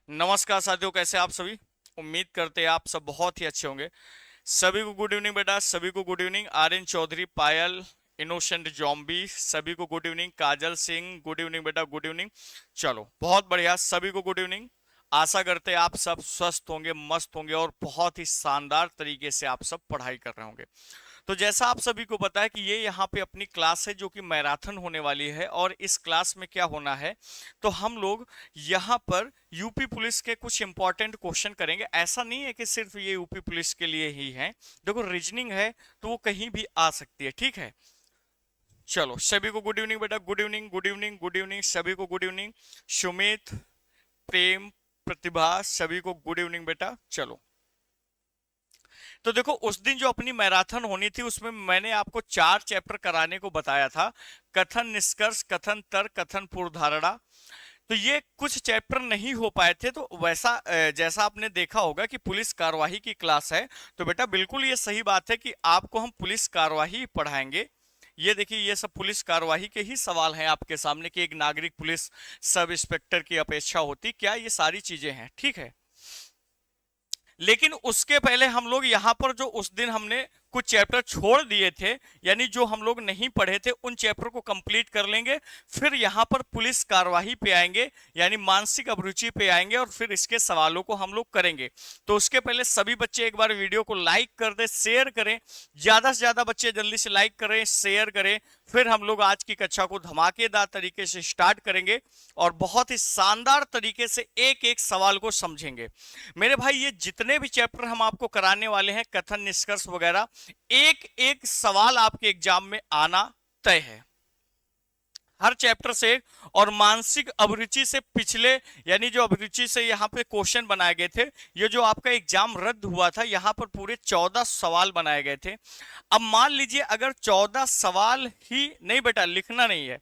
नमस्कार साथियों, कैसे आप सभी। उम्मीद करते हैं आप सब बहुत ही अच्छे होंगे। सभी को गुड इवनिंग बेटा, सभी को गुड इवनिंग। आर्यन चौधरी, पायल, इनोसेंट जॉम्बी, सभी को गुड इवनिंग। काजल सिंह, गुड इवनिंग बेटा, गुड इवनिंग। चलो बहुत बढ़िया, सभी को गुड इवनिंग। आशा करते हैं आप सब स्वस्थ होंगे, मस्त होंगे और बहुत ही शानदार तरीके से आप सब पढ़ाई कर रहे होंगे। तो जैसा आप सभी को पता है कि ये यहाँ पे अपनी क्लास है जो कि मैराथन होने वाली है, और इस क्लास में क्या होना है, तो हम लोग यहाँ पर यूपी पुलिस के कुछ इंपॉर्टेंट क्वेश्चन करेंगे। ऐसा नहीं है कि सिर्फ ये यूपी पुलिस के लिए ही है। देखो रीजनिंग है तो वो कहीं भी आ सकती है, ठीक है। चलो सभी को गुड इवनिंग बेटा, good evening, good evening, good evening, सभी को गुड इवनिंग। सुमित, प्रेम, प्रतिभा, सभी को गुड इवनिंग बेटा। चलो, तो देखो उस दिन जो अपनी मैराथन होनी थी उसमें मैंने आपको 4 चैप्टर कराने को बताया था। कथन निष्कर्ष, कथन तर्क, कथन पूर्वधारणा। तो ये कुछ चैप्टर नहीं हो पाए थे, तो वैसा जैसा आपने देखा होगा कि पुलिस कार्यवाही की क्लास है, तो बेटा बिल्कुल ये सही बात है कि आपको हम पुलिस कार्यवाही पढ़ाएंगे। ये देखिए, ये सब पुलिस कार्यवाही के ही सवाल हैं आपके सामने कि एक नागरिक पुलिस सब इंस्पेक्टर की अपेक्षा होती क्या, ये सारी चीजें हैं, ठीक है। लेकिन उसके पहले हम लोग यहाँ पर जो उस दिन हमने कुछ चैप्टर छोड़ दिए थे, यानी जो हम लोग नहीं पढ़े थे, उन चैप्टर को कंप्लीट कर लेंगे। फिर यहाँ पर पुलिस कार्यवाही पे आएंगे, यानी मानसिक अभिरुचि पे आएंगे, और फिर इसके सवालों को हम लोग करेंगे। तो उसके पहले सभी बच्चे एक बार वीडियो को लाइक कर दे, शेयर करें। ज्यादा से ज्यादा बच्चे जल्दी से लाइक करें, शेयर करें। फिर हम लोग आज की कक्षा को धमाकेदार तरीके से स्टार्ट करेंगे और बहुत ही शानदार तरीके से एक एक सवाल को समझेंगे। मेरे भाई, ये जितने भी चैप्टर हम आपको कराने वाले हैं, कथन निष्कर्ष वगैरह, एक एक सवाल आपके एग्जाम में आना तय है, हर चैप्टर से। और मानसिक अभिरुचि से पिछले, यानी जो अभिरुचि से यहाँ पे क्वेश्चन बनाए गए थे, ये जो आपका एग्जाम रद्द हुआ था, यहाँ पर पूरे 14 सवाल बनाए गए थे। अब मान लीजिए अगर 14 सवाल ही नहीं, बेटा लिखना नहीं है,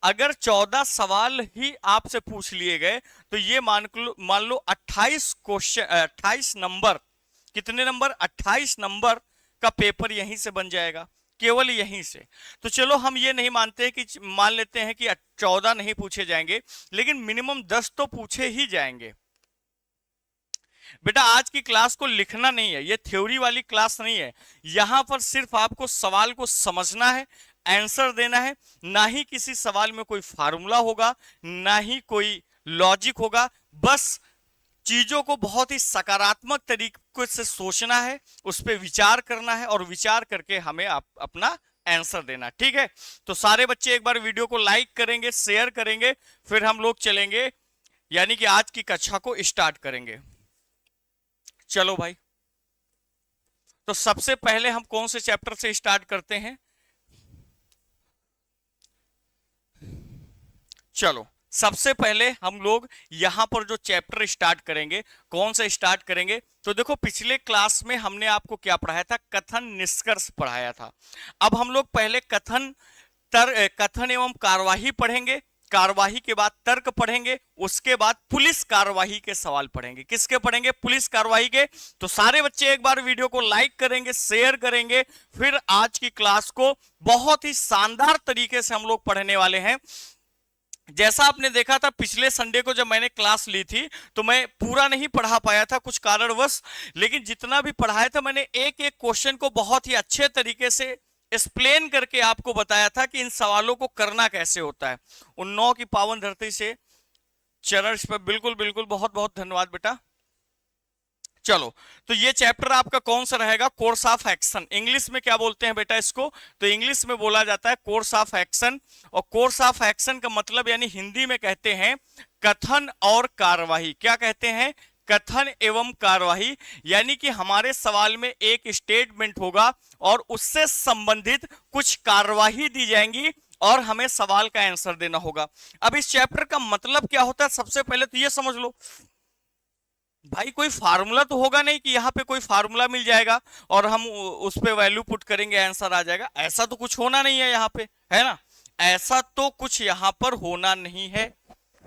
अगर 14 सवाल ही आपसे पूछ लिए गए, तो ये मान लो 28 क्वेश्चन, 28 नंबर, कितने नंबर, 28 नंबर का पेपर यहीं से बन जाएगा, केवल यहीं से। तो चलो हम ये नहीं मानते कि, मान लेते हैं कि 14 नहीं पूछे जाएंगे, लेकिन मिनिमम 10 तो पूछे ही जाएंगे। बेटा आज की क्लास को लिखना नहीं है, ये थ्योरी वाली क्लास नहीं है। यहां पर सिर्फ आपको सवाल को समझना है, आंसर देना है। ना ही किसी सवाल में कोई फार्मूला होगा, ना ही कोई लॉजिक होगा। बस चीजों को बहुत ही सकारात्मक तरीके से सोचना है, उस पर विचार करना है, और विचार करके हमें अपना आंसर देना, ठीक है। तो सारे बच्चे एक बार वीडियो को लाइक करेंगे, शेयर करेंगे, फिर हम लोग चलेंगे, यानी कि आज की कक्षा को स्टार्ट करेंगे। चलो भाई, तो सबसे पहले हम कौन से चैप्टर से स्टार्ट करते हैं। चलो सबसे पहले हम लोग यहां पर जो चैप्टर स्टार्ट करेंगे, कौन सा स्टार्ट करेंगे, तो देखो पिछले क्लास में हमने आपको क्या पढ़ाया था, कथन निष्कर्ष पढ़ाया था। अब हम लोग पहले कथन एवं कार्यवाही पढ़ेंगे, कार्यवाही के बाद तर्क पढ़ेंगे, उसके बाद पुलिस कार्यवाही के सवाल पढ़ेंगे। किसके पढ़ेंगे, पुलिस कार्यवाही के। तो सारे बच्चे एक बार वीडियो को लाइक करेंगे, शेयर करेंगे, फिर आज की क्लास को बहुत ही शानदार तरीके से हम लोग पढ़ने वाले हैं। जैसा आपने देखा था पिछले संडे को जब मैंने क्लास ली थी, तो मैं पूरा नहीं पढ़ा पाया था कुछ कारणवश, लेकिन जितना भी पढ़ाया था मैंने एक एक क्वेश्चन को बहुत ही अच्छे तरीके से एक्सप्लेन करके आपको बताया था कि इन सवालों को करना कैसे होता है। उन 9 की पावन धरती से चरण पर बिल्कुल बिल्कुल बहुत बहुत धन्यवाद बेटा। चलो, तो ये चैप्टर आपका कौन सा रहेगा, कोर्स ऑफ एक्शन। इंग्लिश में क्या बोलते हैं बेटा इसको, तो इंग्लिश में बोला जाता है कोर्स ऑफ एक्शन। और कोर्स ऑफ एक्शन का मतलब, यानी हिंदी में कहते हैं कथन और कार्यवाही। क्या कहते हैं, कथन एवं कार्यवाही। यानी कि हमारे सवाल में एक स्टेटमेंट होगा और उससे संबंधित कुछ कार्यवाही दी जाएंगी, और हमें सवाल का आंसर देना होगा। अब इस चैप्टर का मतलब क्या होता है, सबसे पहले तो ये समझ लो भाई, कोई फार्मूला तो होगा नहीं कि यहाँ पे कोई फार्मूला मिल जाएगा और हम उस पे वैल्यू पुट करेंगे, आंसर आ जाएगा। ऐसा तो कुछ होना नहीं है यहाँ पे, है ना। ऐसा तो कुछ यहाँ पर होना नहीं है,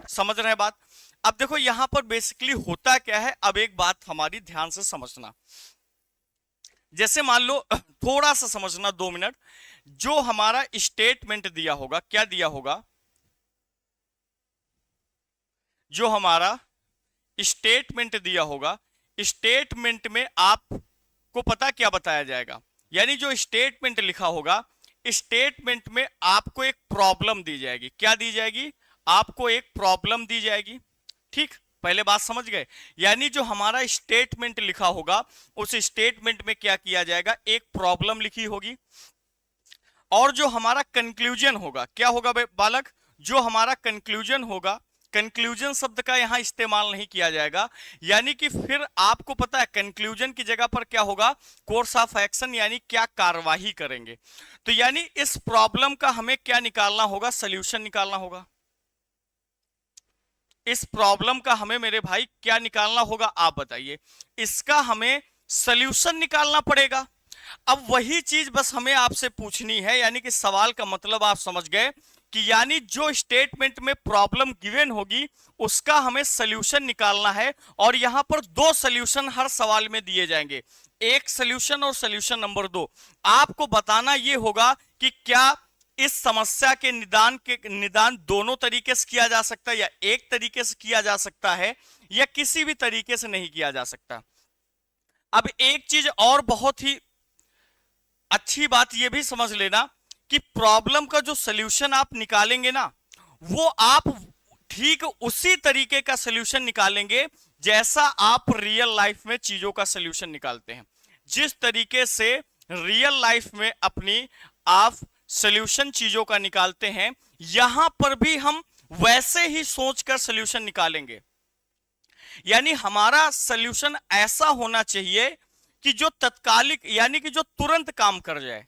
समझ रहे हैं बात। अब देखो यहाँ पर बेसिकली होता क्या है, अब एक बात हमारी ध्यान से समझना। जैसे मान लो, थोड़ा सा समझना 2 मिनट, जो हमारा स्टेटमेंट दिया होगा, क्या दिया होगा, जो हमारा स्टेटमेंट दिया होगा, स्टेटमेंट में आपको पता क्या बताया जाएगा, यानी जो स्टेटमेंट लिखा होगा, स्टेटमेंट में आपको एक प्रॉब्लम दी जाएगी। क्या दी जाएगी? आपको एक प्रॉब्लम दी जाएगी। ठीक, पहले बात समझ गए? यानी जो हमारा स्टेटमेंट लिखा होगा, उस स्टेटमेंट में क्या किया जाएगा, एक प्रॉब्लम लिखी होगी। और जो हमारा कंक्लूजन होगा, क्या होगा बालक, जो हमारा कंक्लूजन होगा, कंक्लूजन शब्द का यहां इस्तेमाल नहीं किया जाएगा, यानी कि फिर आपको पता है कंक्लूजन की जगह पर क्या होगा, कोर्स ऑफ एक्शन, यानी क्या कार्यवाही करेंगे। तो यानी इस प्रॉब्लम का हमें क्या निकालना होगा, सॉल्यूशन निकालना होगा। इस प्रॉब्लम का हमें मेरे भाई क्या निकालना होगा, आप बताइए। इसका हमें सॉल्यूशन निकालना पड़ेगा। अब वही चीज बस हमें आपसे पूछनी है, यानी कि सवाल का मतलब आप समझ गए कि यानी जो स्टेटमेंट में प्रॉब्लम गिवन होगी उसका हमें सॉल्यूशन निकालना है। और यहां पर दो सॉल्यूशन हर सवाल में दिए जाएंगे, एक सॉल्यूशन और सॉल्यूशन नंबर 2। आपको बताना यह होगा कि क्या इस समस्या के निदान दोनों तरीके से किया जा सकता है, या एक तरीके से किया जा सकता है, या किसी भी तरीके से नहीं किया जा सकता। अब एक चीज और बहुत ही अच्छी बात यह भी समझ लेना कि प्रॉब्लम का जो सॉल्यूशन आप निकालेंगे ना, वो आप ठीक उसी तरीके का सॉल्यूशन निकालेंगे जैसा आप रियल लाइफ में चीजों का सॉल्यूशन निकालते हैं। जिस तरीके से रियल लाइफ में अपनी आप सॉल्यूशन चीजों का निकालते हैं, यहां पर भी हम वैसे ही सोचकर सॉल्यूशन निकालेंगे। यानी हमारा सॉल्यूशन ऐसा होना चाहिए कि जो तत्कालिक, यानी कि जो तुरंत काम कर जाए।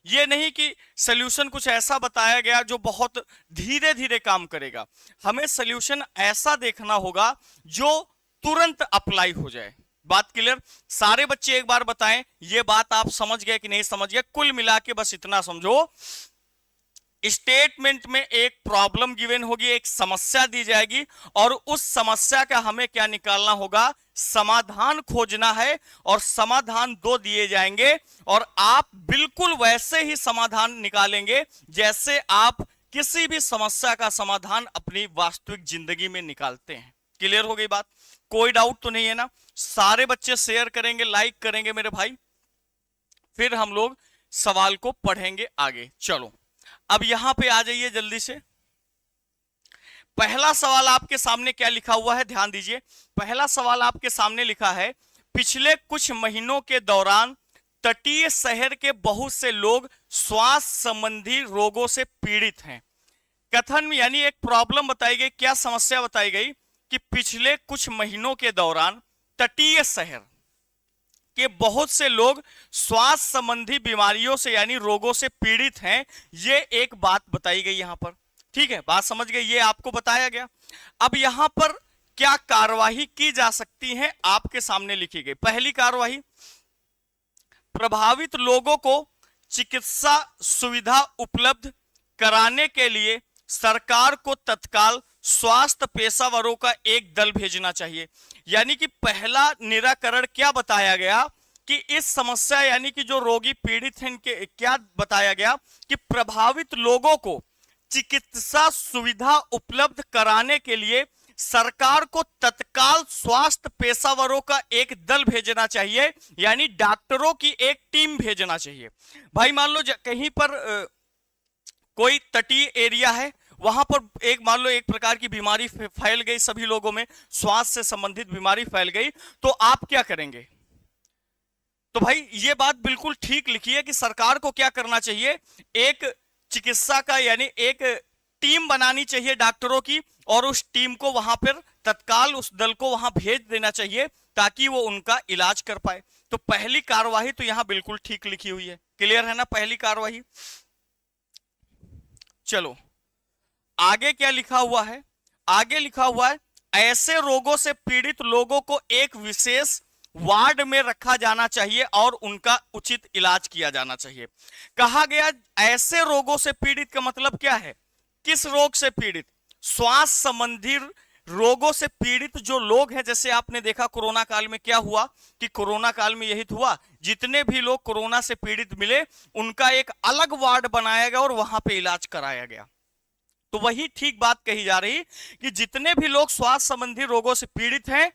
ये नहीं कि सॉल्यूशन कुछ ऐसा बताया गया जो बहुत धीरे धीरे काम करेगा। हमें सॉल्यूशन ऐसा देखना होगा जो तुरंत अप्लाई हो जाए। बात क्लियर? सारे बच्चे एक बार बताएं, ये बात आप समझ गए कि नहीं समझ गए? कुल मिला के बस इतना समझो, स्टेटमेंट में एक प्रॉब्लम गिवन होगी, एक समस्या दी जाएगी, और उस समस्या का हमें क्या निकालना होगा, समाधान खोजना है। और समाधान 2 दिए जाएंगे, और आप बिल्कुल वैसे ही समाधान निकालेंगे जैसे आप किसी भी समस्या का समाधान अपनी वास्तविक जिंदगी में निकालते हैं। क्लियर हो गई बात? कोई डाउट तो नहीं है ना? सारे बच्चे शेयर करेंगे, लाइक करेंगे मेरे भाई, फिर हम लोग सवाल को पढ़ेंगे आगे। चलो अब यहां पे आ जाइए जल्दी से। पहला सवाल आपके सामने क्या लिखा हुआ है, ध्यान दीजिए। पहला सवाल आपके सामने लिखा है, पिछले कुछ महीनों के दौरान तटीय शहर के बहुत से लोग श्वास संबंधी रोगों से पीड़ित हैं। कथन यानी एक प्रॉब्लम बताई गई, क्या समस्या बताई गई कि पिछले कुछ महीनों के दौरान तटीय शहर के बहुत से लोग श्वास संबंधी बीमारियों से यानी रोगों से पीड़ित हैं। ये एक बात बताई गई यहां पर। ठीक है, बात समझ गए? ये आपको बताया गया। अब यहां पर क्या कार्यवाही की जा सकती है, आपके सामने लिखी गई। पहली कार्यवाही, प्रभावित लोगों को चिकित्सा सुविधा उपलब्ध कराने के लिए सरकार को तत्काल स्वास्थ्य पेशेवरों का एक दल भेजना चाहिए। यानी कि पहला निराकरण क्या बताया गया कि इस समस्या यानी कि जो रोगी पीड़ित हैं, इनके क्या बताया गया कि प्रभावित लोगों को चिकित्सा सुविधा उपलब्ध कराने के लिए सरकार को तत्काल स्वास्थ्य पेशेवरों का एक दल भेजना चाहिए, यानी डॉक्टरों की एक टीम भेजना चाहिए। भाई मान लो कहीं पर कोई तटीय एरिया है, वहां पर एक मान लो एक प्रकार की बीमारी फैल गई, सभी लोगों में श्वास से संबंधित बीमारी फैल गई, तो आप क्या करेंगे? तो भाई ये बात बिल्कुल ठीक लिखी है कि सरकार को क्या करना चाहिए, एक चिकित्सा का यानी एक टीम बनानी चाहिए डॉक्टरों की, और उस टीम को वहां पर तत्काल उस दल को वहां भेज देना चाहिए ताकि वो उनका इलाज कर पाए। तो पहली कार्यवाही तो यहां बिल्कुल ठीक लिखी हुई है। क्लियर है ना पहली कार्यवाही? चलो आगे क्या लिखा हुआ है? आगे लिखा हुआ है, ऐसे रोगों से पीड़ित लोगों को एक विशेष वार्ड में रखा जाना चाहिए और उनका उचित इलाज किया जाना चाहिए। कहा गया ऐसे रोगों से पीड़ित का मतलब क्या है? किस रोग से पीड़ित? श्वास संबंधी रोगों से पीड़ित जो लोग हैं। जैसे आपने देखा कोरोना काल में क्या हुआ कि कोरोना काल में यही हुआ, जितने भी लोग कोरोना से पीड़ित मिले उनका एक अलग वार्ड बनाया गया और वहां पे इलाज कराया गया। तो वही ठीक बात कही जा रही कि जितने भी लोग स्वास्थ्य संबंधी रोगों से पीड़ित हैं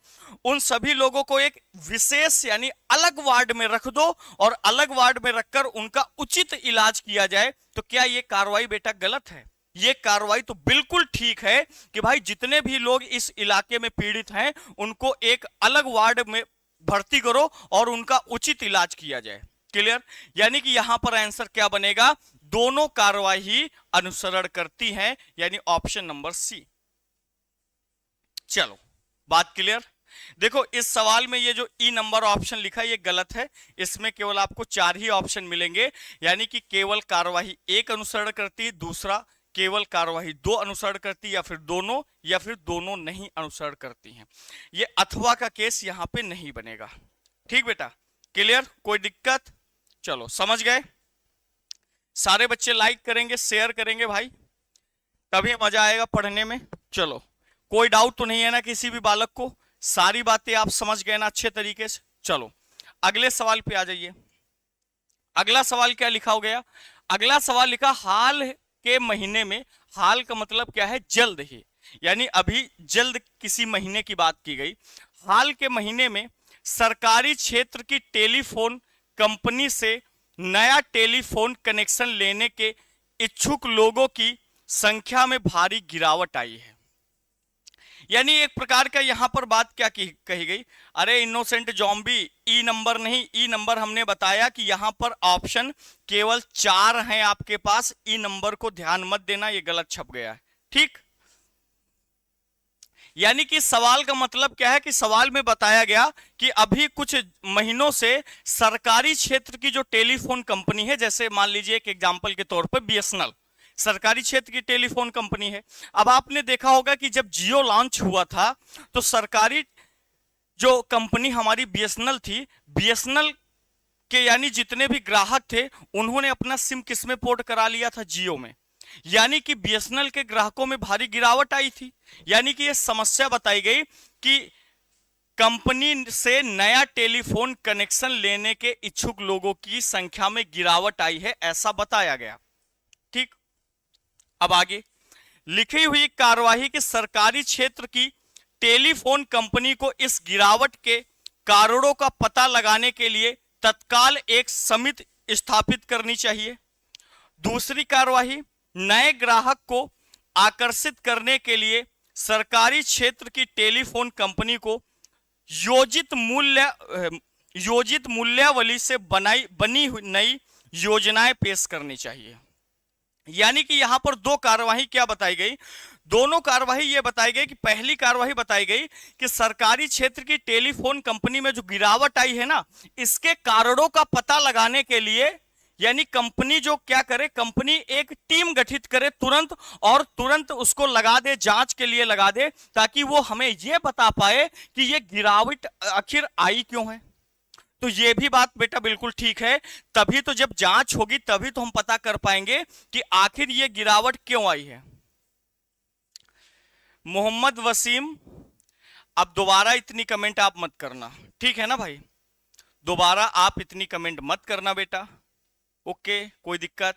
उन सभी लोगों को एक विशेष यानी अलग वार्ड में रख दो और अलग वार्ड में रखकर उनका उचित इलाज किया जाए। तो क्या ये कार्रवाई बेटा गलत है? ये कार्रवाई तो बिल्कुल ठीक है कि भाई जितने भी लोग इस इलाके में पीड़ित हैं उनको एक अलग वार्ड में भर्ती करो और उनका उचित इलाज किया जाए। क्लियर? यानी कि यहां पर आंसर क्या बनेगा? दोनों कार्रवाई अनुसरण करती हैं, यानी ऑप्शन नंबर सी। चलो बात क्लियर। देखो इस सवाल में ये जो ई नंबर ऑप्शन लिखा है ये गलत है। इसमें केवल आपको 4 ही ऑप्शन मिलेंगे, यानी कि केवल कार्यवाही 1 अनुसरण करती है, दूसरा केवल कार्यवाही 2 अनुसरण करती है, या फिर दोनों नहीं अनुसरण करती हैं। ये अथवा का केस यहां पे नहीं बनेगा। ठीक बेटा? क्लियर? कोई दिक्कत? चलो समझ गए। सारे बच्चे लाइक करेंगे, शेयर करेंगे भाई, तभी मजा आएगा पढ़ने में। चलो कोई डाउट तो नहीं है ना किसी भी बालक को? सारी बातें आप समझ गए ना अच्छे तरीके से? चलो अगले सवाल पे आ जाइए। अगला सवाल क्या लिखा हो गया? अगला सवाल लिखा हाल के महीने में। हाल का मतलब क्या है? जल्द ही, यानी अभी जल्द किसी महीने की बात की गई। हाल के महीने में सरकारी क्षेत्र की टेलीफोन कंपनी से नया टेलीफोन कनेक्शन लेने के इच्छुक लोगों की संख्या में भारी गिरावट आई है। यानी एक प्रकार का यहां पर बात क्या कही गई? अरे इनोसेंट जॉम्बी, ई नंबर नहीं, ई नंबर हमने बताया कि यहां पर ऑप्शन केवल 4 हैं आपके पास। ई नंबर को ध्यान मत देना, ये गलत छप गया है। ठीक? यानी कि सवाल का मतलब क्या है कि सवाल में बताया गया कि अभी कुछ महीनों से सरकारी क्षेत्र की जो टेलीफोन कंपनी है, जैसे मान लीजिए एक एग्जांपल के तौर पर बीएसएनएल सरकारी क्षेत्र की टेलीफोन कंपनी है। अब आपने देखा होगा कि जब जियो लॉन्च हुआ था तो सरकारी जो कंपनी हमारी बीएसएनएल थी, बीएसएनएल के यानी जितने भी ग्राहक थे उन्होंने अपना सिम किस में पोर्ट करा लिया था? जियो में। यानी कि बीएसएनएल के ग्राहकों में भारी गिरावट आई थी। यानी कि यह समस्या बताई गई कि कंपनी से नया टेलीफोन कनेक्शन लेने के इच्छुक लोगों की संख्या में गिरावट आई है, ऐसा बताया गया। ठीक? अब आगे लिखी हुई कार्यवाही की सरकारी क्षेत्र की टेलीफोन कंपनी को इस गिरावट के कारणों का पता लगाने के लिए तत्काल एक समिति स्थापित करनी चाहिए। दूसरी कार्यवाही, नए ग्राहक को आकर्षित करने के लिए सरकारी क्षेत्र की टेलीफोन कंपनी को योजित मूल्यावली से बनी हुई नई योजनाएं पेश करनी चाहिए। यानी कि यहां पर 2 कार्यवाही क्या बताई गई? दोनों कार्यवाही ये बताई गई कि पहली कार्यवाही बताई गई कि सरकारी क्षेत्र की टेलीफोन कंपनी में जो गिरावट आई है ना, इसके कारणों का पता लगाने के लिए यानी कंपनी जो क्या करे, कंपनी एक टीम गठित करे तुरंत, और तुरंत उसको लगा दे, जांच के लिए लगा दे, ताकि वो हमें यह बता पाए कि ये गिरावट आखिर आई क्यों है। तो ये भी बात बेटा बिल्कुल ठीक है। तभी तो जब जांच होगी तभी तो हम पता कर पाएंगे कि आखिर ये गिरावट क्यों आई है। मोहम्मद वसीम, अब दोबारा इतनी कमेंट आप मत करना, ठीक है ना भाई? दोबारा आप इतनी कमेंट मत करना बेटा। ओके, कोई दिक्कत?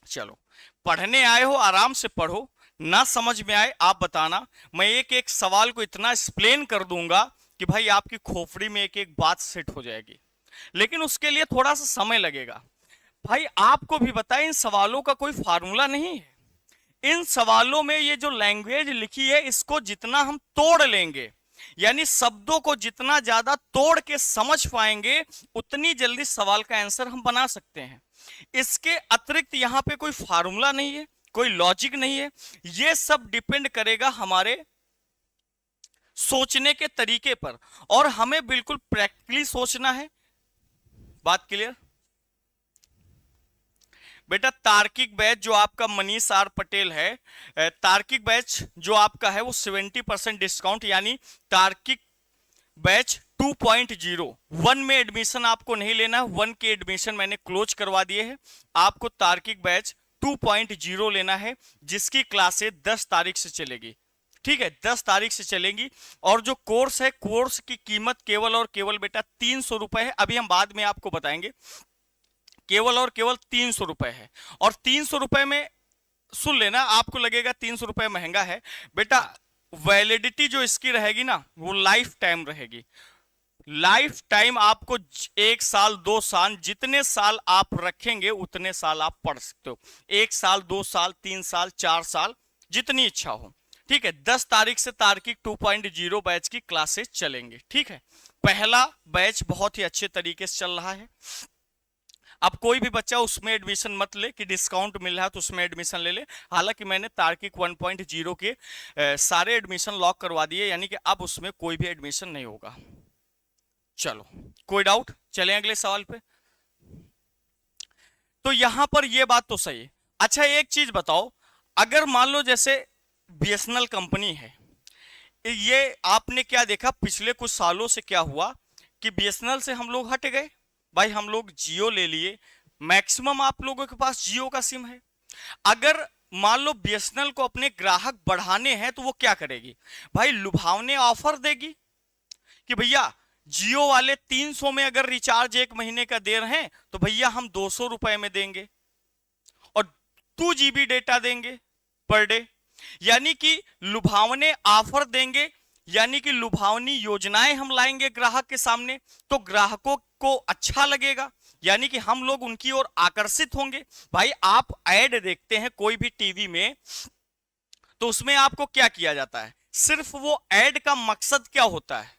चलो पढ़ने आए हो आराम से पढ़ो, ना समझ में आए आप बताना। मैं एक एक सवाल को इतना एक्सप्लेन कर दूंगा कि भाई आपकी खोपड़ी में एक एक बात सेट हो जाएगी, लेकिन उसके लिए थोड़ा सा समय लगेगा। भाई आपको भी बताएं, इन सवालों का कोई फार्मूला नहीं है। इन सवालों में ये जो लैंग्वेज लिखी है इसको जितना हम तोड़ लेंगे, यानी शब्दों को जितना ज्यादा तोड़ के समझ पाएंगे उतनी जल्दी सवाल का आंसर हम बना सकते हैं। इसके अतिरिक्त यहां पे कोई फार्मूला नहीं है, कोई लॉजिक नहीं है। ये सब डिपेंड करेगा हमारे सोचने के तरीके पर, और हमें बिल्कुल प्रैक्टिकली सोचना है। बात क्लियर? बेटा तार्किक बैच जो आपका मनीष आर पटेल है, तार्किक बैच जो आपका है वो 70% डिस्काउंट, यानी तार्किक बैच 2.0 1 में एडमिशन आपको नहीं लेना है। 1 के एडमिशन मैंने क्लोज करवा दिए हैं। आपको तार्किक बैच 2.0 लेना है, जिसकी क्लासें 10 तारीख से चलेगी। ठीक है, 10 तारीख से चलेंगी। और जो कोर्स है, कोर्स की कीमत केवल और केवल बेटा 300 रुपए है। अभी हम बाद में आपको बताएंगे। केवल और केवल 300 रुपए है, और 300 रुपए में सुन लेना, आपको लगेगा 300 रुपए महंगा है बेटा, वैलिडिटी जो इसकी रहेगी ना वो लाइफ टाइम रहेगी। लाइफ टाइम आपको 1 साल 2 साल, जितने साल आप रखेंगे उतने साल आप पढ़ सकते हो। 1 साल 2 साल 3 साल 4 साल जितनी इच्छा हो। ठीक है, 10 तारीख से तार्किक 2.0 बैच की क्लासेस चलेंगे। ठीक है, पहला बैच बहुत ही अच्छे तरीके से चल रहा है। अब कोई भी बच्चा उसमें एडमिशन मत ले कि डिस्काउंट मिल रहा है तो उसमें एडमिशन ले ले। हालांकि मैंने तार्किक 1.0 के सारे एडमिशन लॉक करवा दिए, यानी कि अब उसमें कोई भी एडमिशन नहीं होगा। चलो, कोई डाउट? चलें अगले सवाल पे। तो यहां पर यह बात तो सही है। अच्छा, एक चीज बताओ, अगर मान लो जैसे बीएसएनएल कंपनी है, ये आपने क्या देखा पिछले कुछ सालों से क्या हुआ कि बीएसएनएल से हम लोग हट गए, भाई हम लोग जियो ले लिए। मैक्सिमम आप लोगों के पास जियो का सिम है। अगर मान लो बीएसएनएल को अपने ग्राहक बढ़ाने हैं तो वो क्या करेगी भाई? लुभावने ऑफर देगी कि भैया जियो वाले 300 में अगर रिचार्ज 1 महीने का दे रहे हैं तो भैया हम 200 रुपए में देंगे और 2 GB डेटा देंगे पर डे। यानी कि लुभावने ऑफर देंगे, यानी कि लुभावनी योजनाएं हम लाएंगे ग्राहक के सामने, तो ग्राहकों को अच्छा लगेगा, यानी कि हम लोग उनकी ओर आकर्षित होंगे। भाई आप ऐड देखते हैं कोई भी टीवी में, तो उसमें आपको क्या किया जाता है? सिर्फ वो ऐड का मकसद क्या होता है?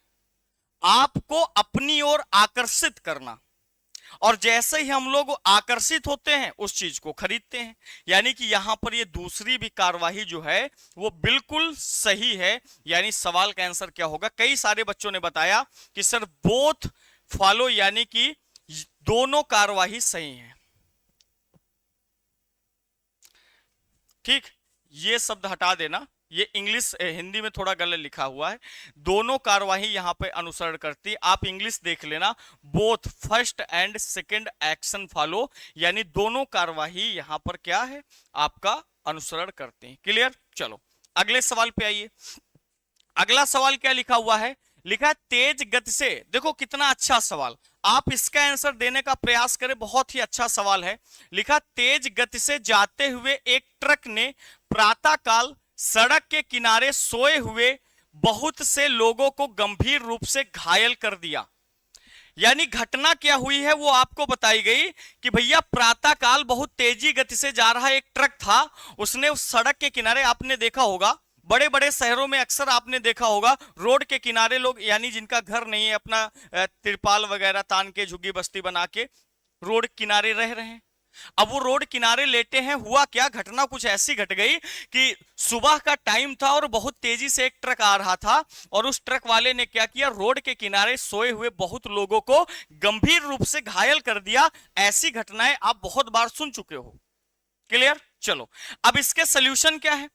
आपको अपनी ओर आकर्षित करना। और जैसे ही हम लोग आकर्षित होते हैं उस चीज को खरीदते हैं। यानी कि यहां पर ये दूसरी भी कार्यवाही जो है वो बिल्कुल सही है। यानी सवाल का आंसर क्या होगा? कई सारे बच्चों ने बताया कि सर बोथ फॉलो, यानी कि दोनों कार्यवाही सही है। ठीक, ये शब्द हटा देना, ये इंग्लिश हिंदी में थोड़ा गलत लिखा हुआ है। दोनों कार्यवाही यहां पे अनुसरण करती है। आप इंग्लिश देख लेना, both first and second action follow, यानी दोनों कार्यवाही यहां पर क्या है आपका अनुसरण करते हैं। क्लियर? चलो अगले सवाल पे आइए। अगला सवाल क्या लिखा हुआ है? लिखा है तेज गति से, देखो कितना अच्छा सवाल, आप इसका आंसर देने का प्रयास करें, बहुत ही अच्छा सवाल है। लिखा तेज गति से जाते हुए एक ट्रक ने प्रातःकाल सड़क के किनारे सोए हुए बहुत से लोगों को गंभीर रूप से घायल कर दिया। यानी घटना क्या हुई है वो आपको बताई गई कि भैया प्रातःकाल बहुत तेजी गति से जा रहा एक ट्रक था, उसने उस सड़क के किनारे, आपने देखा होगा बड़े बड़े शहरों में अक्सर आपने देखा होगा रोड के किनारे लोग, यानी जिनका घर नहीं है, अपना तिरपाल वगैरह तान के झुग्गी बस्ती बना के रोड किनारे रह रहे हैं। अब वो रोड किनारे लेटे हैं, हुआ क्या? घटना कुछ ऐसी घट गई कि सुबह का टाइम था और बहुत तेजी से एक ट्रक आ रहा था और उस ट्रक वाले ने क्या किया? रोड के किनारे सोए हुए बहुत लोगों को गंभीर रूप से घायल कर दिया। ऐसी घटनाएं आप बहुत बार सुन चुके हो। क्लियर? चलो अब इसके सॉल्यूशन क्या है?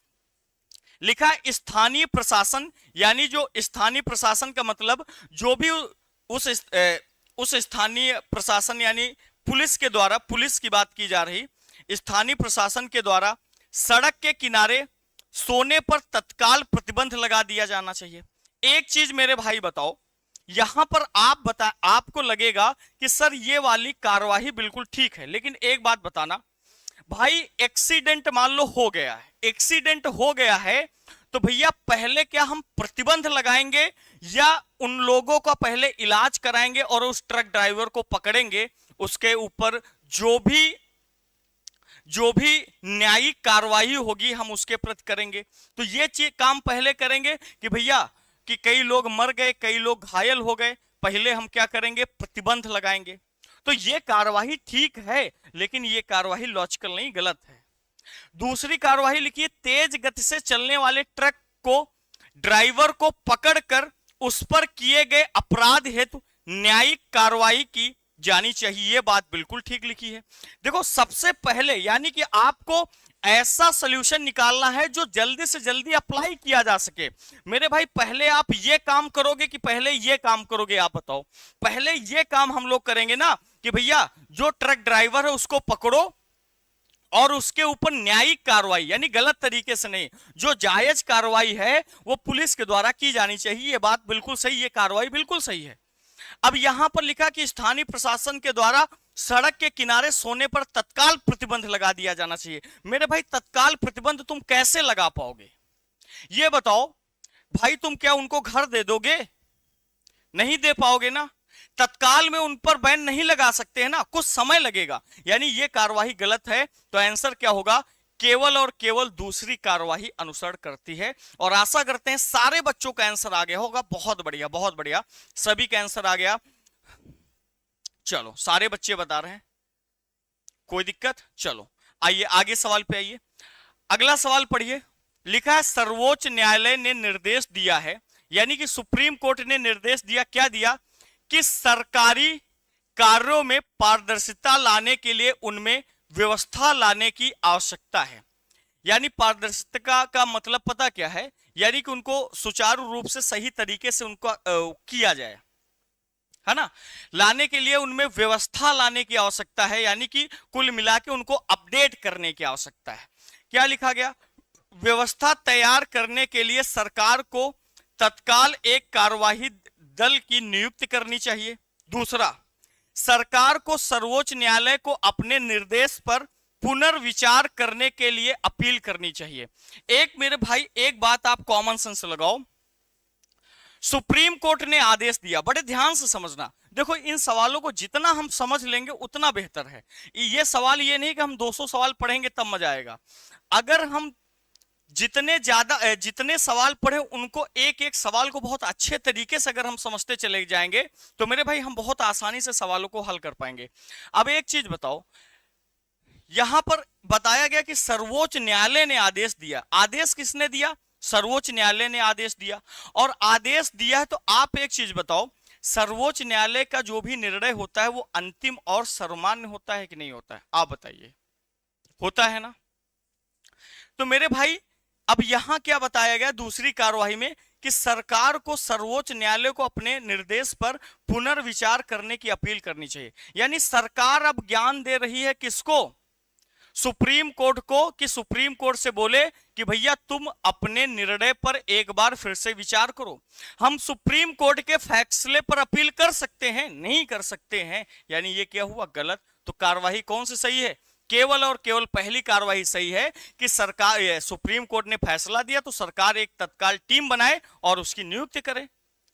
लिखा है स्थानीय प्रशासन, यानी जो स्थानीय प्रशासन का मतलब जो भी उस स्थानीय प्रशासन यानी पुलिस के द्वारा, पुलिस की बात की जा रही, स्थानीय प्रशासन के द्वारा सड़क के किनारे सोने पर तत्काल प्रतिबंध लगा दिया जाना चाहिए। एक चीज मेरे भाई बताओ, यहां पर आपको लगेगा कि सर ये वाली कार्यवाही बिल्कुल ठीक है, लेकिन एक बात बताना भाई, एक्सीडेंट मान लो हो गया है, एक्सीडेंट हो गया है तो भैया पहले क्या हम प्रतिबंध लगाएंगे या उन लोगों का पहले इलाज कराएंगे और उस ट्रक ड्राइवर को पकड़ेंगे, उसके ऊपर जो भी न्यायिक कार्रवाई होगी हम उसके प्रति करेंगे। तो ये चीज काम पहले करेंगे कि भैया कि कई लोग मर गए, कई लोग घायल हो गए, पहले हम क्या करेंगे? प्रतिबंध लगाएंगे। तो ये कार्यवाही ठीक है, लेकिन ये कार्यवाही लॉजिकल नहीं, गलत है। दूसरी कार्यवाही लिखिए, तेज गति से चलने वाले ट्रक को ड्राइवर को पकड़कर उस पर किए गए अपराध हेतु न्यायिक कार्रवाई की जानी चाहिए। ये बात बिल्कुल ठीक लिखी है। देखो सबसे पहले यानी कि आपको ऐसा सॉल्यूशन निकालना है जो जल्दी से जल्दी अप्लाई किया जा सके। मेरे भाई पहले आप ये काम करोगे कि पहले ये काम करोगे? आप बताओ। पहले ये काम हम लोग करेंगे ना कि भैया जो ट्रक ड्राइवर है उसको पकड़ो और उसके ऊपर न्यायिक कार्रवाई, यानी गलत तरीके से नहीं, जो जायज कार्रवाई है वो पुलिस के द्वारा की जानी चाहिए। ये बात बिल्कुल सही, ये कार्रवाई बिल्कुल सही है। अब यहां पर लिखा कि स्थानीय प्रशासन के द्वारा सड़क के किनारे सोने पर तत्काल प्रतिबंध लगा दिया जाना चाहिए। मेरे भाई तत्काल प्रतिबंध तुम कैसे लगा पाओगे, ये बताओ। भाई तुम क्या उनको घर दे दोगे? नहीं दे पाओगे ना। तत्काल में उन पर बैन नहीं लगा सकते हैं ना, कुछ समय लगेगा। यानी ये कार्यवाही गलत है। तो आंसर क्या होगा? केवल और केवल दूसरी कार्यवाही अनुसरण करती है। और आशा करते हैं सारे बच्चों का आंसर आ गया होगा। बहुत बढ़िया, बहुत बढ़िया, सभी का आंसर आ गया। चलो सारे बच्चे बता रहे हैं, कोई दिक्कत? चलो आइए आगे सवाल पे आइए। अगला सवाल पढ़िए। लिखा है सर्वोच्च न्यायालय ने निर्देश दिया है, यानी कि सुप्रीम कोर्ट ने निर्देश दिया, क्या दिया? कि सरकारी कार्यों में पारदर्शिता लाने के लिए उनमें व्यवस्था लाने की आवश्यकता है। यानी पारदर्शिता का मतलब पता क्या है? यानी कि उनको सुचारू रूप से सही तरीके से उनको किया जाए, है ना। लाने के लिए उनमें व्यवस्था लाने की आवश्यकता है, यानी कि कुल मिला के उनको अपडेट करने की आवश्यकता है। क्या लिखा गया? व्यवस्था तैयार करने के लिए सरकार को तत्काल एक कार्यवाही दल की नियुक्ति करनी चाहिए। दूसरा, सरकार को सर्वोच्च न्यायालय को अपने निर्देश पर पुनर्विचार करने के लिए अपील करनी चाहिए। एक मेरे भाई एक बात आप कॉमन सेंस लगाओ। सुप्रीम कोर्ट ने आदेश दिया, बड़े ध्यान से समझना। देखो इन सवालों को जितना हम समझ लेंगे उतना बेहतर है। ये सवाल ये नहीं कि हम 200 सवाल पढ़ेंगे तब मजा आएगा। अगर हम जितने सवाल पढ़े उनको एक एक सवाल को बहुत अच्छे तरीके से अगर हम समझते चले जाएंगे तो मेरे भाई हम बहुत आसानी से सवालों को हल कर पाएंगे। अब एक चीज बताओ, यहां पर बताया गया कि सर्वोच्च न्यायालय ने आदेश दिया। आदेश किसने दिया? सर्वोच्च न्यायालय ने आदेश दिया। और आदेश दिया है तो आप एक चीज बताओ, सर्वोच्च न्यायालय का जो भी निर्णय होता है वो अंतिम और सर्वमान्य होता है कि नहीं होता है? आप बताइए। होता है ना। तो मेरे भाई अब यहां क्या बताया गया दूसरी कार्यवाही में? कि सरकार को सर्वोच्च न्यायालय को अपने निर्देश पर पुनर्विचार करने की अपील करनी चाहिए। यानी सरकार अब ज्ञान दे रही है किसको? सुप्रीम कोर्ट को, कि सुप्रीम कोर्ट से बोले कि भैया तुम अपने निर्णय पर एक बार फिर से विचार करो। हम सुप्रीम कोर्ट के फैसले पर अपील कर सकते हैं? नहीं कर सकते हैं। यानी ये क्या हुआ? गलत। तो कार्यवाही कौन सी सही है? केवल और केवल पहली कार्यवाही सही है कि सरकार, सुप्रीम कोर्ट ने फैसला दिया तो सरकार एक तत्काल टीम बनाए और उसकी नियुक्ति करे।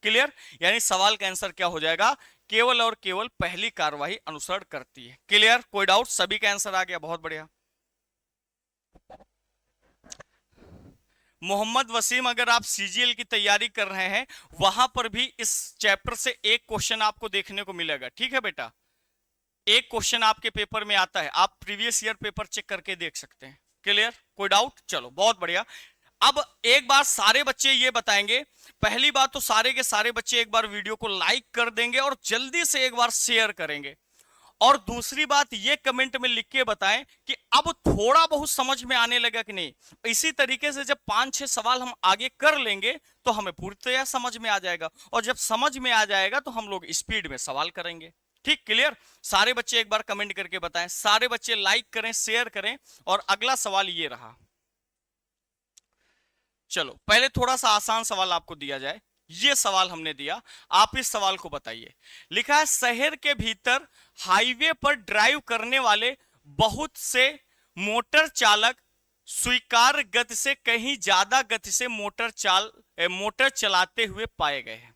क्लियर? यानी सवाल का आंसर क्या हो जाएगा? केवल और केवल पहली कार्यवाही अनुसरण करती है। क्लियर? कोई डाउट? सभी का आंसर आ गया, बहुत बढ़िया। मोहम्मद वसीम, अगर आप सीजीएल की तैयारी कर रहे हैं वहां पर भी इस चैप्टर से एक क्वेश्चन आपको देखने को मिलेगा। ठीक है बेटा, एक क्वेश्चन आपके पेपर में आता है, आप प्रीवियस ईयर पेपर चेक करके देख सकते हैं। क्लियर? कोई डाउट? चलो बहुत बढ़िया। अब एक बार सारे बच्चे ये बताएंगे, पहली बात तो सारे के सारे बच्चे एक बार वीडियो को लाइक कर देंगे और जल्दी से एक बार शेयर करेंगे। और दूसरी बात ये कमेंट में लिख के बताएं कि अब थोड़ा बहुत समझ में आने लगा कि नहीं। इसी तरीके से जब 5-6 सवाल हम आगे कर लेंगे तो हमें पूरी तरह समझ में आ जाएगा, और जब समझ में आ जाएगा तो हम लोग स्पीड में सवाल करेंगे। ठीक? क्लियर? सारे बच्चे एक बार कमेंट करके बताएं, सारे बच्चे लाइक करें, शेयर करें। और अगला सवाल ये रहा। चलो पहले थोड़ा सा आसान सवाल आपको दिया जाए। ये सवाल हमने दिया, आप इस सवाल को बताइए। लिखा है शहर के भीतर हाईवे पर ड्राइव करने वाले बहुत से मोटर चालक स्वीकार्य गति से कहीं ज्यादा गति से मोटर चलाते हुए पाए गए हैं।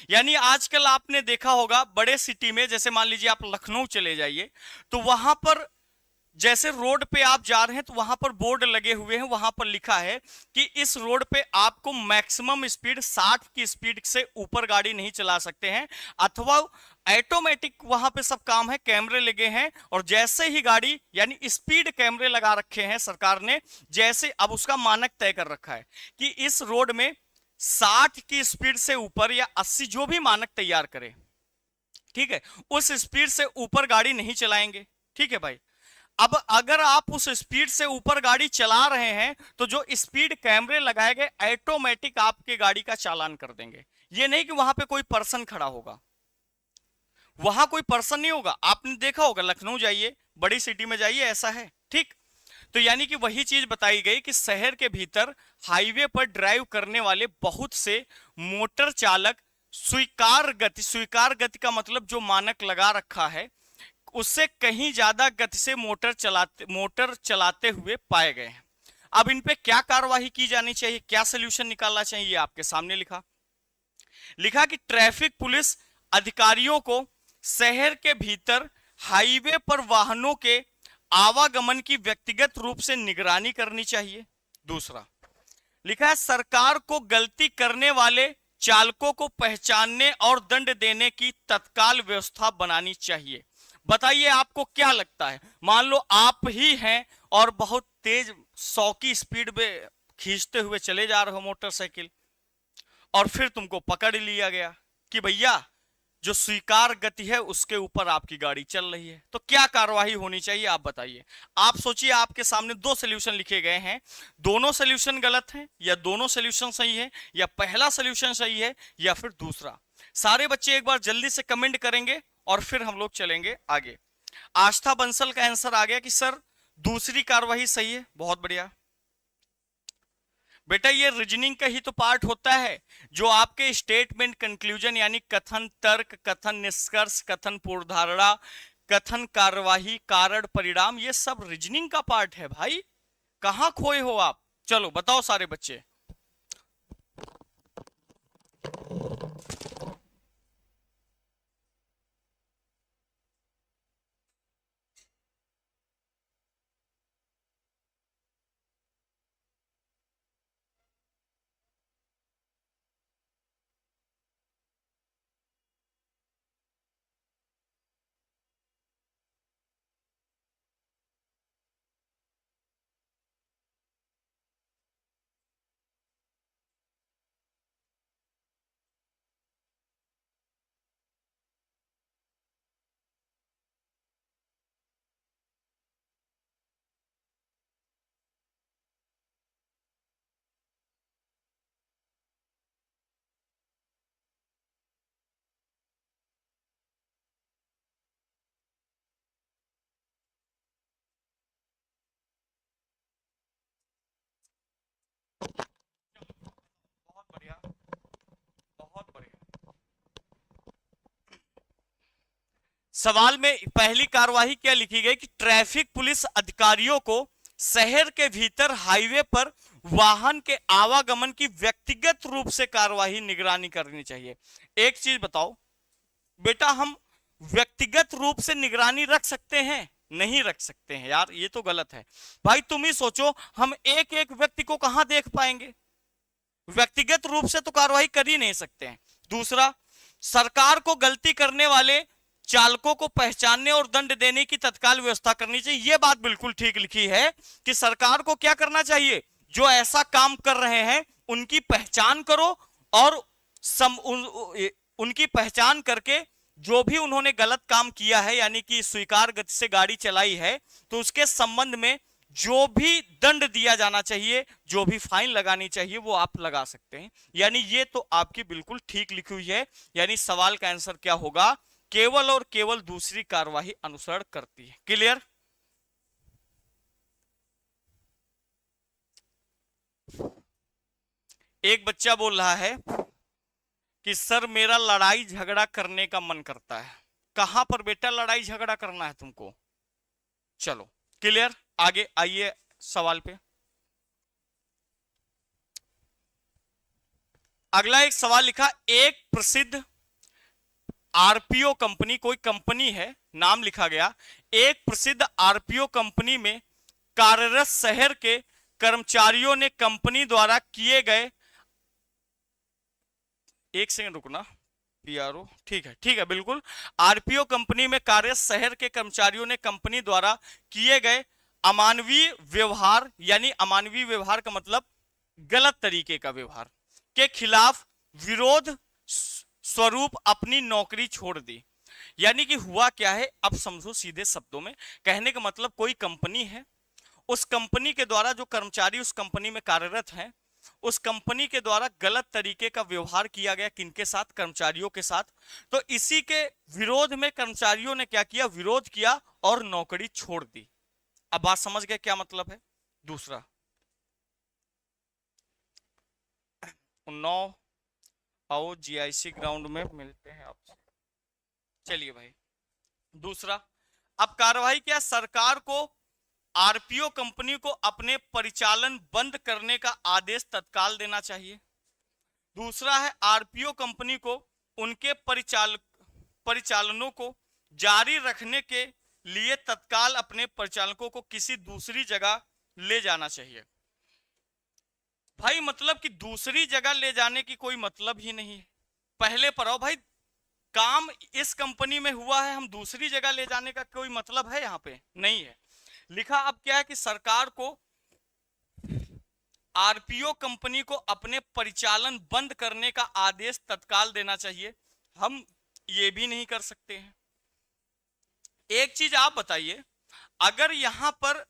यानी आजकल आपने देखा होगा बड़े सिटी में, जैसे मान लीजिए आप लखनऊ चले जाइए तो वहां पर जैसे रोड पे आप जा रहे हैं तो वहां पर बोर्ड लगे हुए हैं, वहां पर लिखा है कि इस रोड पे आपको मैक्सिमम स्पीड 60 की स्पीड से ऊपर गाड़ी नहीं चला सकते हैं, अथवा ऑटोमेटिक वहां पे सब काम है, कैमरे लगे हैं। और जैसे ही गाड़ी, यानी स्पीड कैमरे लगा रखे हैं सरकार ने, जैसे अब उसका मानक तय कर रखा है कि इस रोड में 60 की स्पीड से ऊपर या 80, जो भी मानक तैयार करे, ठीक है, उस स्पीड से ऊपर गाड़ी नहीं चलाएंगे। ठीक है भाई। अब अगर आप उस स्पीड से ऊपर गाड़ी चला रहे हैं तो जो स्पीड कैमरे लगाए गए ऑटोमेटिक आपके गाड़ी का चालान कर देंगे। ये नहीं कि वहां पे कोई पर्सन खड़ा होगा, वहां कोई पर्सन नहीं होगा। आपने देखा होगा, लखनऊ जाइए, बड़ी सिटी में जाइए, ऐसा है। ठीक? तो यानी कि वही चीज बताई गई कि शहर के भीतर हाईवे पर ड्राइव करने वाले बहुत से मोटर चालक स्वीकार गति का मतलब जो मानक लगा रखा है, उससे कहीं ज्यादा गति से मोटर चलाते हुए पाए गए हैं। अब इन पे क्या कार्यवाही की जानी चाहिए, क्या सोल्यूशन निकालना चाहिए, आपके सामने लिखा लिखा कि ट्रैफिक पुलिस अधिकारियों को शहर के भीतर हाईवे पर वाहनों के आवागमन की व्यक्तिगत रूप से निगरानी करनी चाहिए। दूसरा लिखा है सरकार को गलती करने वाले चालकों को पहचानने और दंड देने की तत्काल व्यवस्था बनानी चाहिए। बताइए आपको क्या लगता है, मान लो आप ही हैं और बहुत तेज 100 की स्पीड में खींचते हुए चले जा रहे हो मोटरसाइकिल, और फिर तुमको पकड़ लिया गया कि भैया जो स्वीकार गति है उसके ऊपर आपकी गाड़ी चल रही है, तो क्या कार्यवाही होनी चाहिए आप बताइए। आप सोचिए, आपके सामने दो सोल्यूशन लिखे गए हैं, दोनों सोल्यूशन गलत हैं या दोनों सोल्यूशन सही है, या पहला सोल्यूशन सही है या फिर दूसरा। सारे बच्चे एक बार जल्दी से कमेंट करेंगे और फिर हम लोग चलेंगे आगे। आस्था बंसल का आंसर आ गया कि सर दूसरी कार्यवाही सही है, बहुत बढ़िया बेटा। ये रीजनिंग का ही तो पार्ट होता है, जो आपके स्टेटमेंट कंक्लूजन यानी कथन तर्क, कथन निष्कर्ष, कथन पूर्वधारणा, कथन कार्यवाही, कारण परिणाम, ये सब रीजनिंग का पार्ट है भाई। कहां खोए हो आप? चलो बताओ सारे बच्चे। बहुत बढ़िया, बहुत बढ़िया। सवाल में पहली कार्यवाही क्या लिखी गई कि ट्रैफिक पुलिस अधिकारियों को शहर के भीतर हाईवे पर वाहन के आवागमन की व्यक्तिगत रूप से कार्यवाही निगरानी करनी चाहिए। एक चीज बताओ बेटा, हम व्यक्तिगत रूप से निगरानी रख सकते हैं? नहीं रख सकते हैं यार, ये तो गलत है भाई। तुम ही सोचो, हम एक एक व्यक्ति को कहां देख पाएंगे? व्यक्तिगत रूप से तो कार्रवाई कर ही नहीं सकते हैं। दूसरा, सरकार को गलती करने वाले चालकों को पहचानने और दंड देने की तत्काल व्यवस्था करनी चाहिए। यह बात बिल्कुल ठीक लिखी है कि सरकार को क्या करना चाहिए, जो ऐसा काम कर रहे हैं उनकी पहचान करो और उनकी पहचान करके जो भी उन्होंने गलत काम किया है यानी कि स्वीकार गति से गाड़ी चलाई है, तो उसके संबंध में जो भी दंड दिया जाना चाहिए, जो भी फाइन लगानी चाहिए, वो आप लगा सकते हैं। यानी ये तो आपकी बिल्कुल ठीक लिखी हुई है। यानी सवाल का आंसर क्या होगा, केवल और केवल दूसरी कार्यवाही अनुसरण करती है। क्लियर? एक बच्चा बोल रहा है कि सर मेरा लड़ाई झगड़ा करने का मन करता है। कहां पर बेटा लड़ाई झगड़ा करना है तुमको? चलो क्लियर, आगे आइए सवाल पे। अगला एक सवाल लिखा, एक प्रसिद्ध आरपीओ कंपनी, कोई कंपनी है, नाम लिखा गया, एक प्रसिद्ध आरपीओ कंपनी में कार्यरत शहर के कर्मचारियों ने कंपनी द्वारा किए गए, एक सेकंड रुकना, पीआरओ, ठीक है बिल्कुल। आरपीओ कंपनी में कार्यरत शहर के कर्मचारियों ने कंपनी द्वारा किए गए अमानवीय व्यवहार, यानी अमानवीय व्यवहार का मतलब गलत तरीके का व्यवहार के खिलाफ विरोध स्वरूप अपनी नौकरी छोड़ दी। यानी कि हुआ क्या है, अब समझो सीधे शब्दों में, कहने का मतलब कोई कंपनी है, उस कंपनी के द्वारा जो कर्मचारी उस कंपनी में कार्यरत हैं, उस कंपनी के द्वारा गलत तरीके का व्यवहार किया गया, किनके साथ? कर्मचारियों के साथ। तो इसी के विरोध में कर्मचारियों ने क्या किया, विरोध किया और नौकरी छोड़ दी। अब बात समझ गए क्या मतलब है? दूसरा, 9 आओ जीआईसी ग्राउंड में मिलते हैं आपसे। चलिए भाई, दूसरा, अब कार्रवाई क्या, सरकार को आरपीओ कंपनी को अपने परिचालन बंद करने का आदेश तत्काल देना चाहिए। दूसरा है आरपीओ कंपनी को उनके परिचालनों को जारी रखने के लिए तत्काल अपने परिचालकों को किसी दूसरी जगह ले जाना चाहिए। भाई मतलब कि दूसरी जगह ले जाने की कोई मतलब ही नहीं है। पहले पर आओ भाई, काम इस कंपनी में हुआ है, हम दूसरी जगह ले जाने का कोई मतलब है यहां पे नहीं है। लिखा अब क्या है कि सरकार को आरपीओ कंपनी को अपने परिचालन बंद करने का आदेश तत्काल देना चाहिए। हम ये भी नहीं कर सकते हैं। एक चीज आप बताइए, अगर यहां पर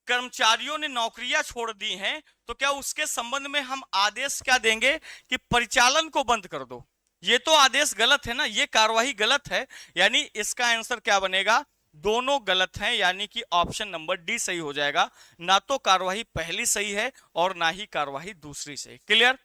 कर्मचारियों ने नौकरियां छोड़ दी हैं तो क्या उसके संबंध में हम आदेश क्या देंगे कि परिचालन को बंद कर दो? ये तो आदेश गलत है ना, ये कार्यवाही गलत है। यानी इसका आंसर क्या बनेगा, दोनों गलत हैं, यानी कि ऑप्शन नंबर डी सही हो जाएगा। ना तो कार्यवाही पहली सही है और ना ही कार्यवाही दूसरी सही। क्लियर?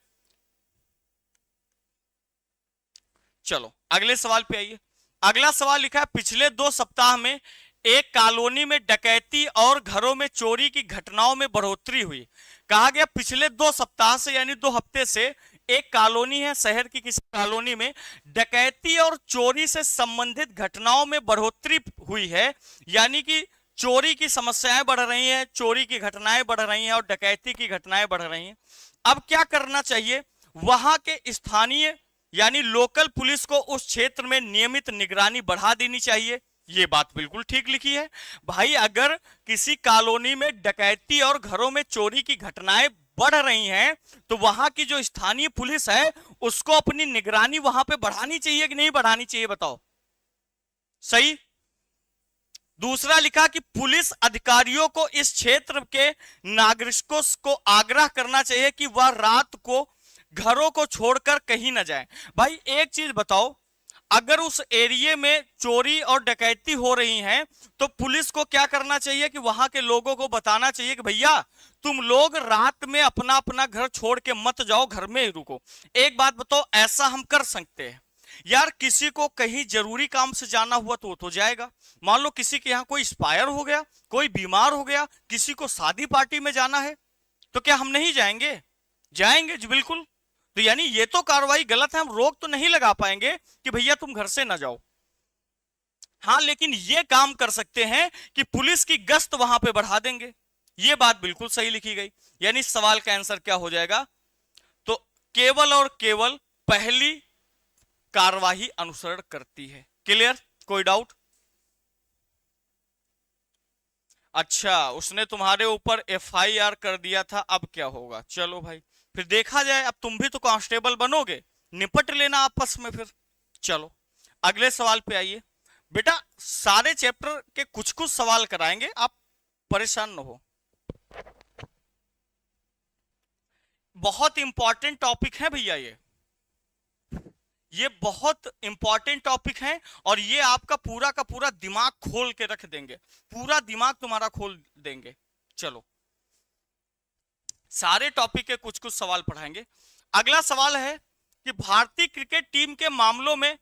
चलो अगले सवाल पे आइए। अगला सवाल लिखा है, पिछले 2 सप्ताह में एक कॉलोनी में डकैती और घरों में चोरी की घटनाओं में बढ़ोतरी हुई। कहा गया पिछले 2 सप्ताह से यानी 2 हफ्ते से एक कॉलोनी है, शहर की किसी कॉलोनी में डकैती और चोरी से संबंधित घटनाओं में बढ़ोतरी हुई है। यानी कि चोरी की समस्याएं बढ़ रही हैं, चोरी की घटनाएं बढ़ रही हैं और डकैती की घटनाएं बढ़ रही हैं। अब क्या करना चाहिए, वहां के स्थानीय यानी लोकल पुलिस को उस क्षेत्र में नियमित निगरानी बढ़ा देनी चाहिए। ये बात बिल्कुल ठीक लिखी है भाई। अगर किसी कॉलोनी में डकैती और घरों में चोरी की घटनाएं बढ़ रही हैं तो वहां की जो स्थानीय पुलिस है उसको अपनी निगरानी वहां पे बढ़ानी चाहिए कि नहीं बढ़ानी चाहिए, बताओ? सही। दूसरा लिखा कि पुलिस अधिकारियों को इस क्षेत्र के नागरिकों को आग्रह करना चाहिए कि वह रात को घरों को छोड़कर कहीं ना जाए। भाई एक चीज बताओ, अगर उस एरिया में चोरी और डकैती हो रही है तो पुलिस को क्या करना चाहिए कि वहां के लोगों को बताना चाहिए कि भैया तुम लोग रात में अपना अपना घर छोड़ के मत जाओ, घर में ही रुको। एक बात बताओ, ऐसा हम कर सकते हैं यार? किसी को कहीं जरूरी काम से जाना हुआ तो वो तो जाएगा। मान लो किसी के यहाँ कोई एक्सपायर हो गया, कोई बीमार हो गया, किसी को शादी पार्टी में जाना है, तो क्या हम नहीं जाएंगे? जाएंगे जी, बिल्कुल। तो यानी ये तो कार्रवाई गलत है, हम रोक तो नहीं लगा पाएंगे कि भैया तुम घर से ना जाओ। हाँ, लेकिन ये काम कर सकते हैं कि पुलिस की गश्त वहां पे बढ़ा देंगे। ये बात बिल्कुल सही लिखी गई। यानी सवाल का आंसर क्या हो जाएगा, तो केवल और केवल पहली कार्रवाई अनुसरण करती है। क्लियर? कोई डाउट? अच्छा, उसने तुम्हारे ऊपर एफआईआर कर दिया था, अब क्या होगा? चलो भाई फिर देखा जाए, अब तुम भी तो कांस्टेबल बनोगे, निपट लेना आपस में फिर। चलो अगले सवाल पे आइए। बेटा सारे चैप्टर के कुछ कुछ सवाल कराएंगे, आप परेशान न हो। बहुत इंपॉर्टेंट टॉपिक है भैया, ये बहुत इंपॉर्टेंट टॉपिक है और ये आपका पूरा का पूरा दिमाग खोल के रख देंगे, पूरा दिमाग तुम्हारा खोल देंगे। चलो सारे टॉपिक के कुछ कुछ सवाल पढ़ाएंगे। अगला सवाल है कि भारतीय क्रिकेट टीम के मामलों में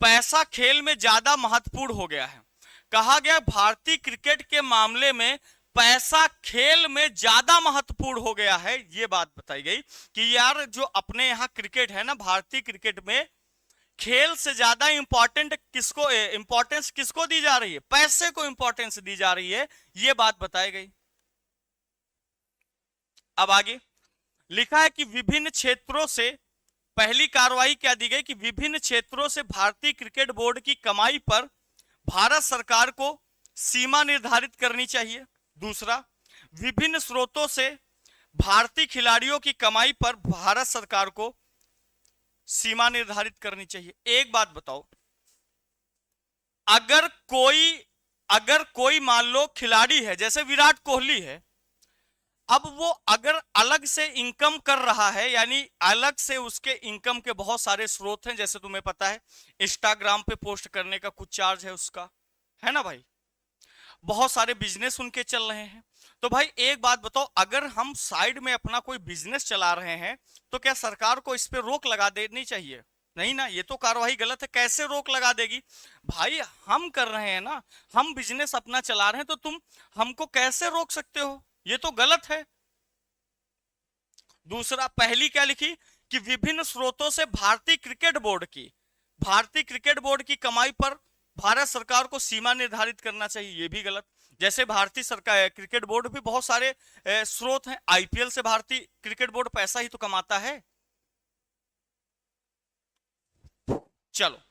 पैसा खेल में ज्यादा महत्वपूर्ण हो गया है। कहा गया भारतीय क्रिकेट के मामले में पैसा खेल में ज्यादा महत्वपूर्ण हो गया है। ये बात बताई गई कि यार जो अपने यहाँ क्रिकेट है ना, भारतीय क्रिकेट में खेल से ज्यादा इंपॉर्टेंस किसको दी जा रही है? पैसे को इंपॉर्टेंस दी जा रही है। ये बात बताई गई। अब आगे लिखा है कि विभिन्न क्षेत्रों से, पहली कार्रवाई क्या दी गई कि विभिन्न क्षेत्रों से भारतीय क्रिकेट बोर्ड की कमाई पर भारत सरकार को सीमा निर्धारित करनी चाहिए। दूसरा, विभिन्न स्रोतों से भारतीय खिलाड़ियों की कमाई पर भारत सरकार को सीमा निर्धारित करनी चाहिए। एक बात बताओ, अगर कोई मान लो खिलाड़ी है, जैसे विराट कोहली है, अब वो अगर अलग से इनकम कर रहा है, यानी अलग से उसके इनकम के बहुत सारे स्रोत हैं, जैसे तुम्हें पता है इंस्टाग्राम पे पोस्ट करने का कुछ चार्ज है उसका, है ना भाई, बहुत सारे बिजनेस उनके चल रहे हैं। तो भाई एक बात बताओ, अगर हम साइड में अपना कोई बिजनेस चला रहे हैं तो क्या सरकार को इस पे रोक लगा देनी चाहिए? नहीं ना, ये तो कार्रवाई गलत है। कैसे रोक लगा देगी भाई, हम कर रहे हैं ना, हम बिजनेस अपना चला रहे हैं, तो तुम हमको कैसे रोक सकते हो, ये तो गलत है। दूसरा, पहली क्या लिखी कि विभिन्न स्रोतों से भारतीय क्रिकेट बोर्ड की कमाई पर भारत सरकार को सीमा निर्धारित करना चाहिए, ये भी गलत। जैसे भारतीय सरकार क्रिकेट बोर्ड भी बहुत सारे स्रोत हैं, आईपीएल से भारतीय क्रिकेट बोर्ड पैसा ही तो कमाता है। चलो,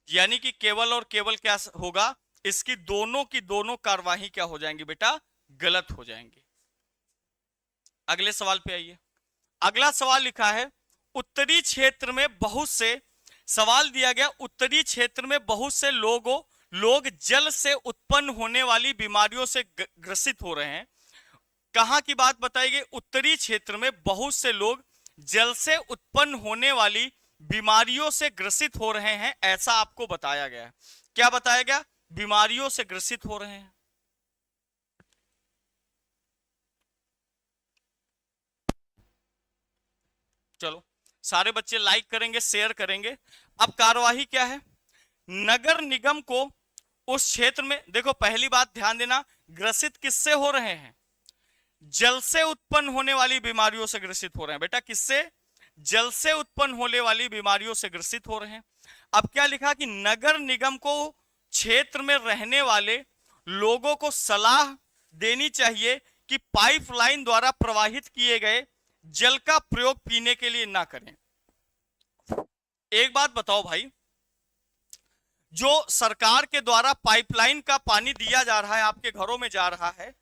यानी कि केवल और केवल क्या होगा, इसकी दोनों की दोनों कार्यवाही क्या हो जाएंगी बेटा, गलत हो जाएंगी। अगले सवाल पे आइए। अगला सवाल लिखा है, उत्तरी क्षेत्र में बहुत से, सवाल दिया गया उत्तरी क्षेत्र में बहुत से लोग जल से उत्पन्न होने वाली बीमारियों से ग्रसित हो रहे हैं। कहां की बात बताई गई, उत्तरी क्षेत्र में बहुत से लोग जल से उत्पन्न होने वाली बीमारियों से ग्रसित हो रहे हैं, ऐसा आपको बताया गया। क्या बताया गया, बीमारियों से ग्रसित हो रहे हैं। चलो, सारे बच्चे लाइक करेंगे, शेयर करेंगे। अब कार्यवाही क्या है, नगर निगम को उस क्षेत्र में, देखो पहली बात ध्यान देना, ग्रसित किससे हो रहे हैं, जल से उत्पन्न होने वाली बीमारियों से ग्रसित हो रहे हैं बेटा, किससे, जल से उत्पन्न होने वाली बीमारियों से ग्रसित हो रहे हैं। अब क्या लिखा कि नगर निगम को क्षेत्र में रहने वाले लोगों को सलाह देनी चाहिए कि पाइपलाइन द्वारा प्रवाहित किए गए जल का प्रयोग पीने के लिए ना करें। एक बात बताओ भाई, जो सरकार के द्वारा पाइपलाइन का पानी दिया जा रहा है, आपके घरों में जा रहा है,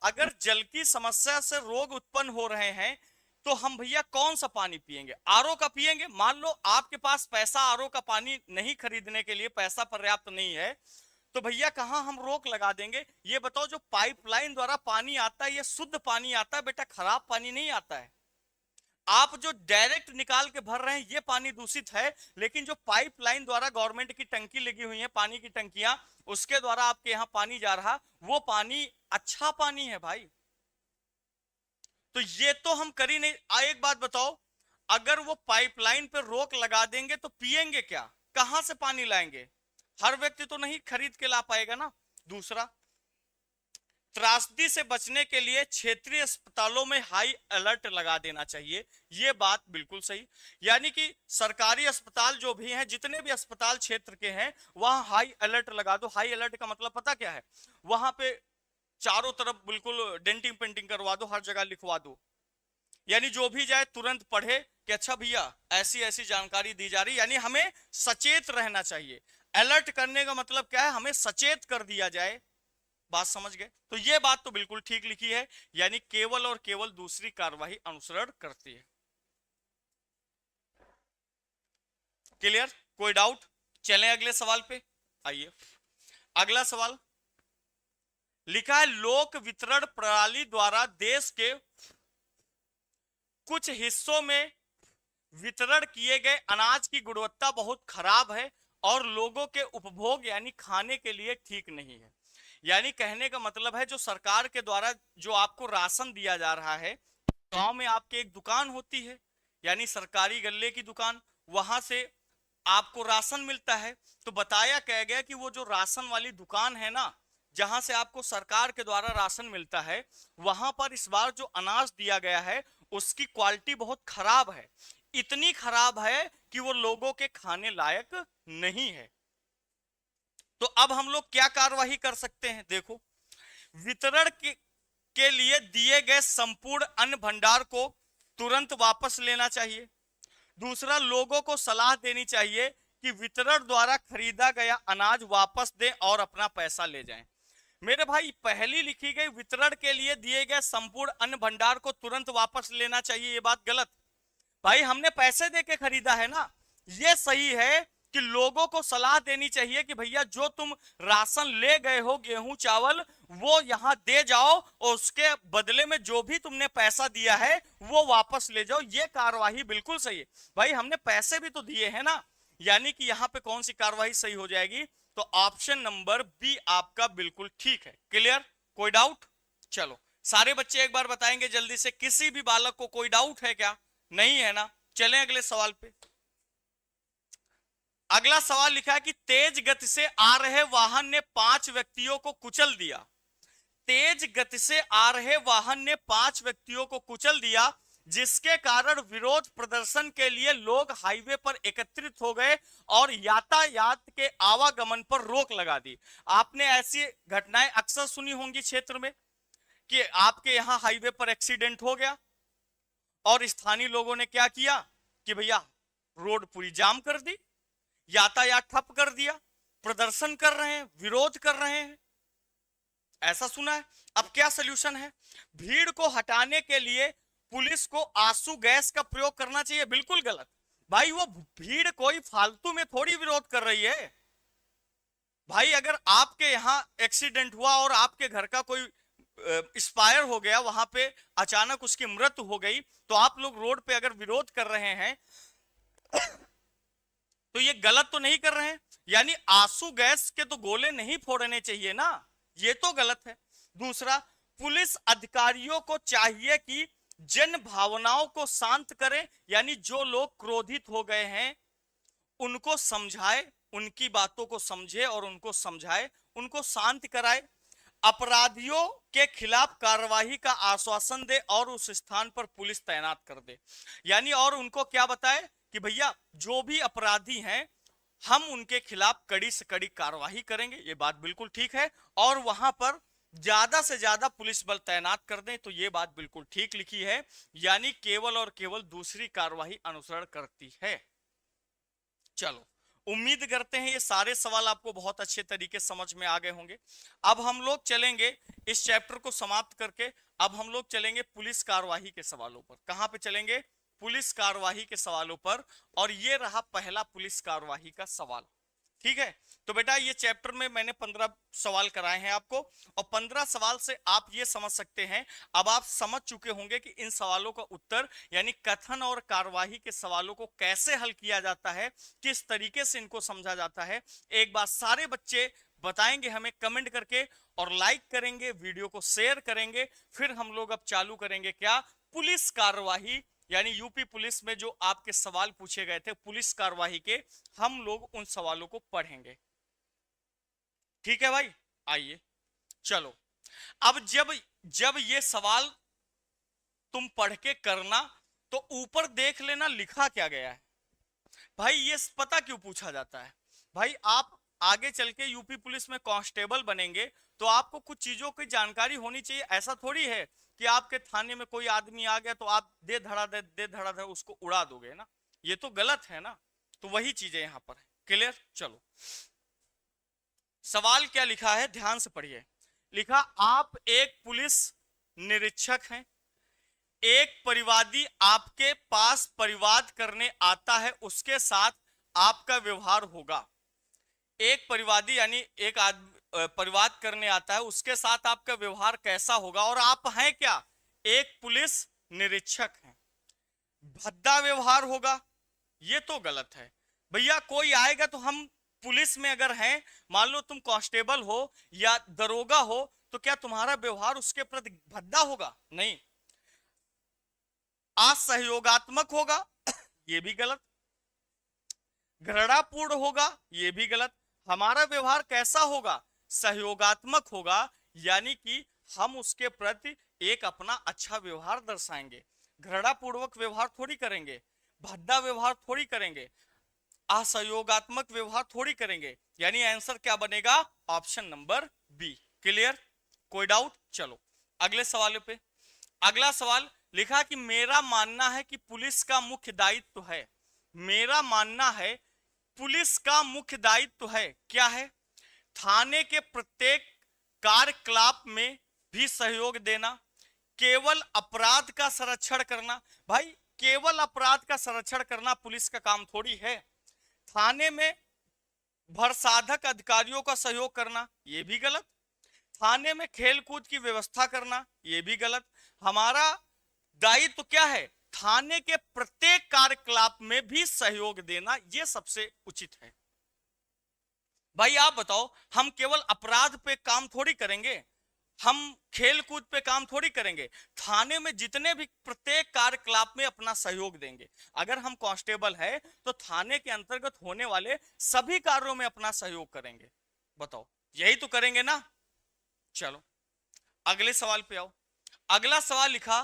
अगर जल की समस्या से रोग उत्पन्न हो रहे हैं, तो हम भैया कौन सा पानी पिएंगे, आरओ का पिएंगे। मान लो आपके पास पैसा आरओ का पानी नहीं खरीदने के लिए, पैसा पर्याप्त नहीं है, तो भैया कहां हम रोक लगा देंगे। ये बताओ, जो पाइपलाइन द्वारा पानी आता है, ये शुद्ध पानी आता है बेटा, खराब पानी नहीं आता है। आप जो डायरेक्ट निकाल के भर रहे हैं, ये पानी दूषित है, लेकिन जो पाइपलाइन द्वारा गवर्नमेंट की टंकी लगी हुई है, पानी की टंकियां, उसके द्वारा आपके यहां पानी जा रहा, वो पानी अच्छा पानी है भाई। तो ये तो हम कर ही नहीं। एक बात बताओ, अगर वो पाइपलाइन पे रोक लगा देंगे तो पिएंगे क्या, कहां से पानी लाएंगे, हर व्यक्ति तो नहीं खरीद के ला पाएगा ना। दूसरा, त्रासदी से बचने के लिए क्षेत्रीय अस्पतालों में हाई अलर्ट लगा देना चाहिए, यह बात बिल्कुल सही। यानी कि सरकारी अस्पताल जो भी हैं, जितने भी अस्पताल क्षेत्र के हैं, वहां हाई अलर्ट लगा दो। हाई अलर्ट का मतलब पता क्या है, वहां पे चारों तरफ बिल्कुल डेंटिंग पेंटिंग करवा दो, हर जगह लिखवा दो, यानी जो भी जाए तुरंत पढ़े कि अच्छा भैया ऐसी ऐसी जानकारी दी जा रही, यानी हमें सचेत रहना चाहिए। अलर्ट करने का मतलब क्या है, हमें सचेत कर दिया जाए। बात समझ गए, तो ये बात तो बिल्कुल ठीक लिखी है, यानी केवल और केवल दूसरी कार्यवाही अनुसरण करती है। क्लियर, कोई डाउट, चलें अगले सवाल पे आइए। अगला सवाल लिखा है, लोक वितरण प्रणाली द्वारा देश के कुछ हिस्सों में वितरण किए गए अनाज की गुणवत्ता बहुत खराब है और लोगों के उपभोग यानी खाने के लिए ठीक नहीं है। यानी कहने का मतलब है, जो सरकार के द्वारा जो आपको राशन दिया जा रहा है, गांव में आपके एक दुकान होती है, यानी सरकारी गल्ले की दुकान, वहां से आपको राशन मिलता है। तो बताया कह गया कि वो जो राशन वाली दुकान है ना, जहां से आपको सरकार के द्वारा राशन मिलता है, वहां पर इस बार जो अनाज दिया गया है उसकी क्वालिटी बहुत खराब है, इतनी खराब है कि वो लोगों के खाने लायक नहीं है। तो अब हम लोग क्या कार्यवाही कर सकते हैं, देखो, वितरण के लिए दिए गए संपूर्ण अन्न भंडार को तुरंत वापस लेना चाहिए। दूसरा, लोगों को सलाह देनी चाहिए कि वितरण द्वारा खरीदा गया अनाज वापस दें और अपना पैसा ले जाएं। मेरे भाई, पहली लिखी गई वितरण के लिए दिए गए संपूर्ण अन्न भंडार को तुरंत वापस लेना चाहिए, ये बात गलत। भाई हमने पैसे देके खरीदा है ना, ये सही है कि लोगों को सलाह देनी चाहिए कि भैया जो तुम राशन ले गए हो, गेहूं चावल, वो यहां दे जाओ और उसके बदले में जो भी तुमने पैसा दिया है वो वापस ले जाओ। ये कार्यवाही बिल्कुल सही है। भाई हमने पैसे भी तो दिए हैं ना, यानी कि यहां पे कौन सी कार्यवाही सही हो जाएगी, तो ऑप्शन नंबर बी आपका बिल्कुल ठीक है। क्लियर, कोई डाउट। चलो, सारे बच्चे एक बार बताएंगे जल्दी से, किसी भी बालक को कोई डाउट है क्या, नहीं है ना। चलें अगले सवाल पे। अगला सवाल लिखा है कि तेज गति से आ रहे वाहन ने 5 व्यक्तियों को कुचल दिया। तेज गति से आ रहे वाहन ने 5 व्यक्तियों को कुचल दिया, जिसके कारण विरोध प्रदर्शन के लिए लोग हाईवे पर एकत्रित हो गए और यातायात के आवागमन पर रोक लगा दी। आपने ऐसी घटनाएं अक्सर सुनी होंगी क्षेत्र में कि आपके यहां हाईवे पर एक्सीडेंट हो गया और स्थानीय लोगों ने क्या किया कि भैया रोड पूरी जाम कर दी, यातायात ठप कर दिया, प्रदर्शन कर रहे हैं, विरोध कर रहे हैं। ऐसा सुना है। अब क्या सलूशन है? भीड़ को हटाने के लिए पुलिस को आंसू गैस का प्रयोग करना चाहिए। बिल्कुल गलत। भाई वो भीड़ कोई फालतू में थोड़ी विरोध कर रही है। भाई अगर आपके यहां एक्सीडेंट हुआ और आपके घर का कोई एक्सपायर हो गया, वहां पे अचानक उसकी मृत्यु हो गई, तो आप लोग रोड पे अगर विरोध कर रहे हैं तो ये गलत तो नहीं कर रहे हैं। यानी आंसू गैस के तो गोले नहीं फोड़ने चाहिए ना, ये तो गलत है। दूसरा, पुलिस अधिकारियों को चाहिए कि जन भावनाओं को शांत करें, यानी जो लोग क्रोधित हो गए हैं उनको समझाए, उनकी बातों को समझे और उनको समझाए, उनको शांत कराए, अपराधियों के खिलाफ कार्रवाई का आश्वासन दे और उस स्थान पर पुलिस तैनात कर दे। यानी और उनको क्या बताए कि भैया जो भी अपराधी हैं हम उनके खिलाफ कड़ी से कड़ी कार्रवाई करेंगे। ये बात बिल्कुल ठीक है। और वहां पर ज्यादा से ज्यादा पुलिस बल तैनात कर दें, तो ये बात बिल्कुल ठीक लिखी है। यानी केवल और केवल दूसरी कार्रवाई अनुसरण करती है। चलो, उम्मीद करते हैं ये सारे सवाल आपको बहुत अच्छे तरीके समझ में आ गए होंगे। अब हम लोग चलेंगे इस चैप्टर को समाप्त करके, अब हम लोग चलेंगे पुलिस कार्यवाही के सवालों पर। कहां पे चलेंगे? पुलिस कार्यवाही के सवालों पर। और ये रहा पहला पुलिस कार्यवाही का सवाल। ठीक है, तो बेटा ये चैप्टर में मैंने 15 सवाल कराए हैं आपको, और 15 सवाल से आप ये समझ सकते हैं, अब आप समझ चुके होंगे कि इन सवालों का उत्तर यानी कथन और कार्यवाही के सवालों को कैसे हल किया जाता है, किस तरीके से इनको समझा जाता है। एक बार सारे बच्चे बताएंगे हमें कमेंट करके, और लाइक करेंगे, वीडियो को शेयर करेंगे। फिर हम लोग अब चालू करेंगे क्या? पुलिस कार्यवाही, यानी यूपी पुलिस में जो आपके सवाल पूछे गए थे पुलिस कार्यवाही के, हम लोग उन सवालों को पढ़ेंगे। ठीक है भाई, आइए चलो। अब जब ये सवाल तुम पढ़ के करना, तो ऊपर देख लेना लिखा क्या गया है। भाई ये पता क्यों पूछा जाता है? भाई आप आगे चल के यूपी पुलिस में कांस्टेबल बनेंगे, तो आपको कुछ चीजों की जानकारी होनी चाहिए। ऐसा थोड़ी है कि आपके थाने में कोई आदमी आ गया तो आप दे धड़ा उसको उड़ा दोगे ना, ये तो गलत है ना। तो वही चीजें यहां पर है। क्लियर? चलो, सवाल क्या लिखा है ध्यान से पढ़िए। लिखा, आप एक पुलिस निरीक्षक हैं, एक परिवादी आपके पास परिवाद करने आता है, उसके साथ आपका व्यवहार होगा। एक परिवादी यानी एक आदमी परिवाद करने आता है, उसके साथ आपका व्यवहार कैसा होगा? और आप हैं क्या? एक पुलिस निरीक्षक हैं। भद्दा व्यवहार होगा, ये तो गलत है भैया। कोई आएगा तो हम पुलिस में अगर हैं, मान लो तुम कांस्टेबल हो या दरोगा हो, तो क्या तुम्हारा व्यवहार उसके प्रति भद्दा होगा? नहीं। असहयोगात्मक होगा, ये भी गलत। घृणापूर्ण होगा, ये भी गलत। हमारा व्यवहार कैसा होगा? सहयोगात्मक होगा, यानी कि हम उसके प्रति एक अपना अच्छा व्यवहार दर्शाएंगे। घृणापूर्वक व्यवहार थोड़ी करेंगे, भद्दा व्यवहार थोड़ी करेंगे, असहयोगात्मक व्यवहार थोड़ी करेंगे। यानी आंसर क्या बनेगा? Option number B. क्लियर? कोई डाउट? चलो अगले सवाल पे। अगला सवाल लिखा कि मेरा मानना है कि पुलिस का मुख्य दायित्व है। मेरा मानना है पुलिस का मुख्य दायित्व है, क्या है? थाने के प्रत्येक कार्यकलाप में भी सहयोग देना, केवल अपराध का संरक्षण करना। भाई केवल अपराध का संरक्षण करना पुलिस का काम थोड़ी है। थाने में भरसाधक अधिकारियों का सहयोग करना, यह भी गलत। थाने में खेलकूद की व्यवस्था करना, यह भी गलत। हमारा दायित्व क्या है? थाने के प्रत्येक कार्यकलाप में भी सहयोग देना, यह सबसे उचित है। भाई आप बताओ, हम केवल अपराध पे काम थोड़ी करेंगे, हम खेल कूद पे काम थोड़ी करेंगे, थाने में जितने भी प्रत्येक कार्यकलाप में अपना सहयोग देंगे। अगर हम कांस्टेबल है तो थाने के अंतर्गत होने वाले सभी कार्यों में अपना सहयोग करेंगे। बताओ, यही तो करेंगे ना। चलो अगले सवाल पे आओ। अगला सवाल लिखा,